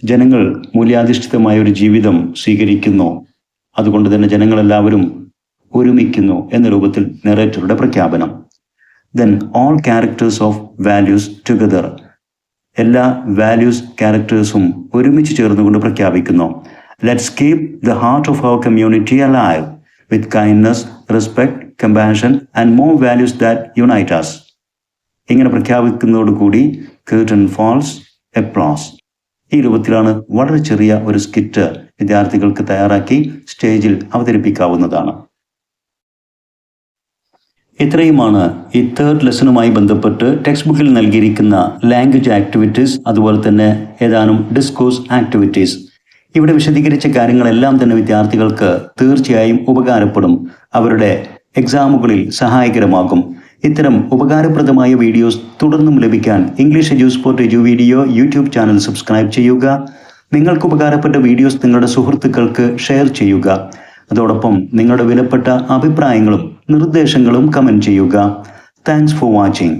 ജനങ്ങൾ മൂല്യാധിഷ്ഠിതമായ ഒരു ജീവിതം സ്വീകരിക്കുന്നു. അതുകൊണ്ട് തന്നെ ജനങ്ങളെല്ലാവരും ഒരുമിക്കുന്നു എന്ന രൂപത്തിൽ നറേറ്ററുടെ പ്രഖ്യാപനം. Then all characters of values together. എല്ലാ വാല്യൂസ് ക്യാരക്ടേഴ്സും ഒരുമിച്ച് ചേർന്നുകൊണ്ട് പ്രഖ്യാപിക്കുന്നു. Let's keep the heart of our community alive with kindness, respect, compassion and more values that unite us. ഇങ്ങനെ പ്രഖ്യാപിക്കുന്നതോടുകൂടി curtain falls, applause. ഈ രൂപത്തിലാണ് വളരെ ചെറിയ ഒരു സ്കിറ്റ് വിദ്യാർത്ഥികൾക്ക് തയ്യാറാക്കി സ്റ്റേജിൽ അവതരിപ്പിക്കാവുന്നതാണ്. ഇത്രയുമാണ് ഈ തേർഡ് ലെസണുമായി ബന്ധപ്പെട്ട് ടെക്സ്റ്റ് ബുക്കിൽ നൽകിയിരിക്കുന്ന ലാംഗ്വേജ് ആക്ടിവിറ്റീസ്, അതുപോലെ തന്നെ ഏതാനും ഡിസ്കോഴ്സ് ആക്ടിവിറ്റീസ്. ഇവിടെ വിശദീകരിച്ച കാര്യങ്ങളെല്ലാം തന്നെ വിദ്യാർത്ഥികൾക്ക് തീർച്ചയായും ഉപകാരപ്പെടും, അവരുടെ എക്സാമുകളിൽ സഹായകരമാകും. ഇത്തരം ഉപകാരപ്രദമായ വീഡിയോസ് തുടർന്നും ലഭിക്കാൻ English Edusport video YouTube channel subscribe ചെയ്യുക. നിങ്ങൾക്ക് ഉപകാരപ്പെട്ട വീഡിയോസ് നിങ്ങളുടെ സുഹൃത്തുക്കൾക്ക് ഷെയർ ചെയ്യുക. അതോടൊപ്പം നിങ്ങളുടെ വിലപ്പെട്ട അഭിപ്രായങ്ങളും നിർദ്ദേശങ്ങളും കമൻറ്റ് ചെയ്യുക. Thanks for watching.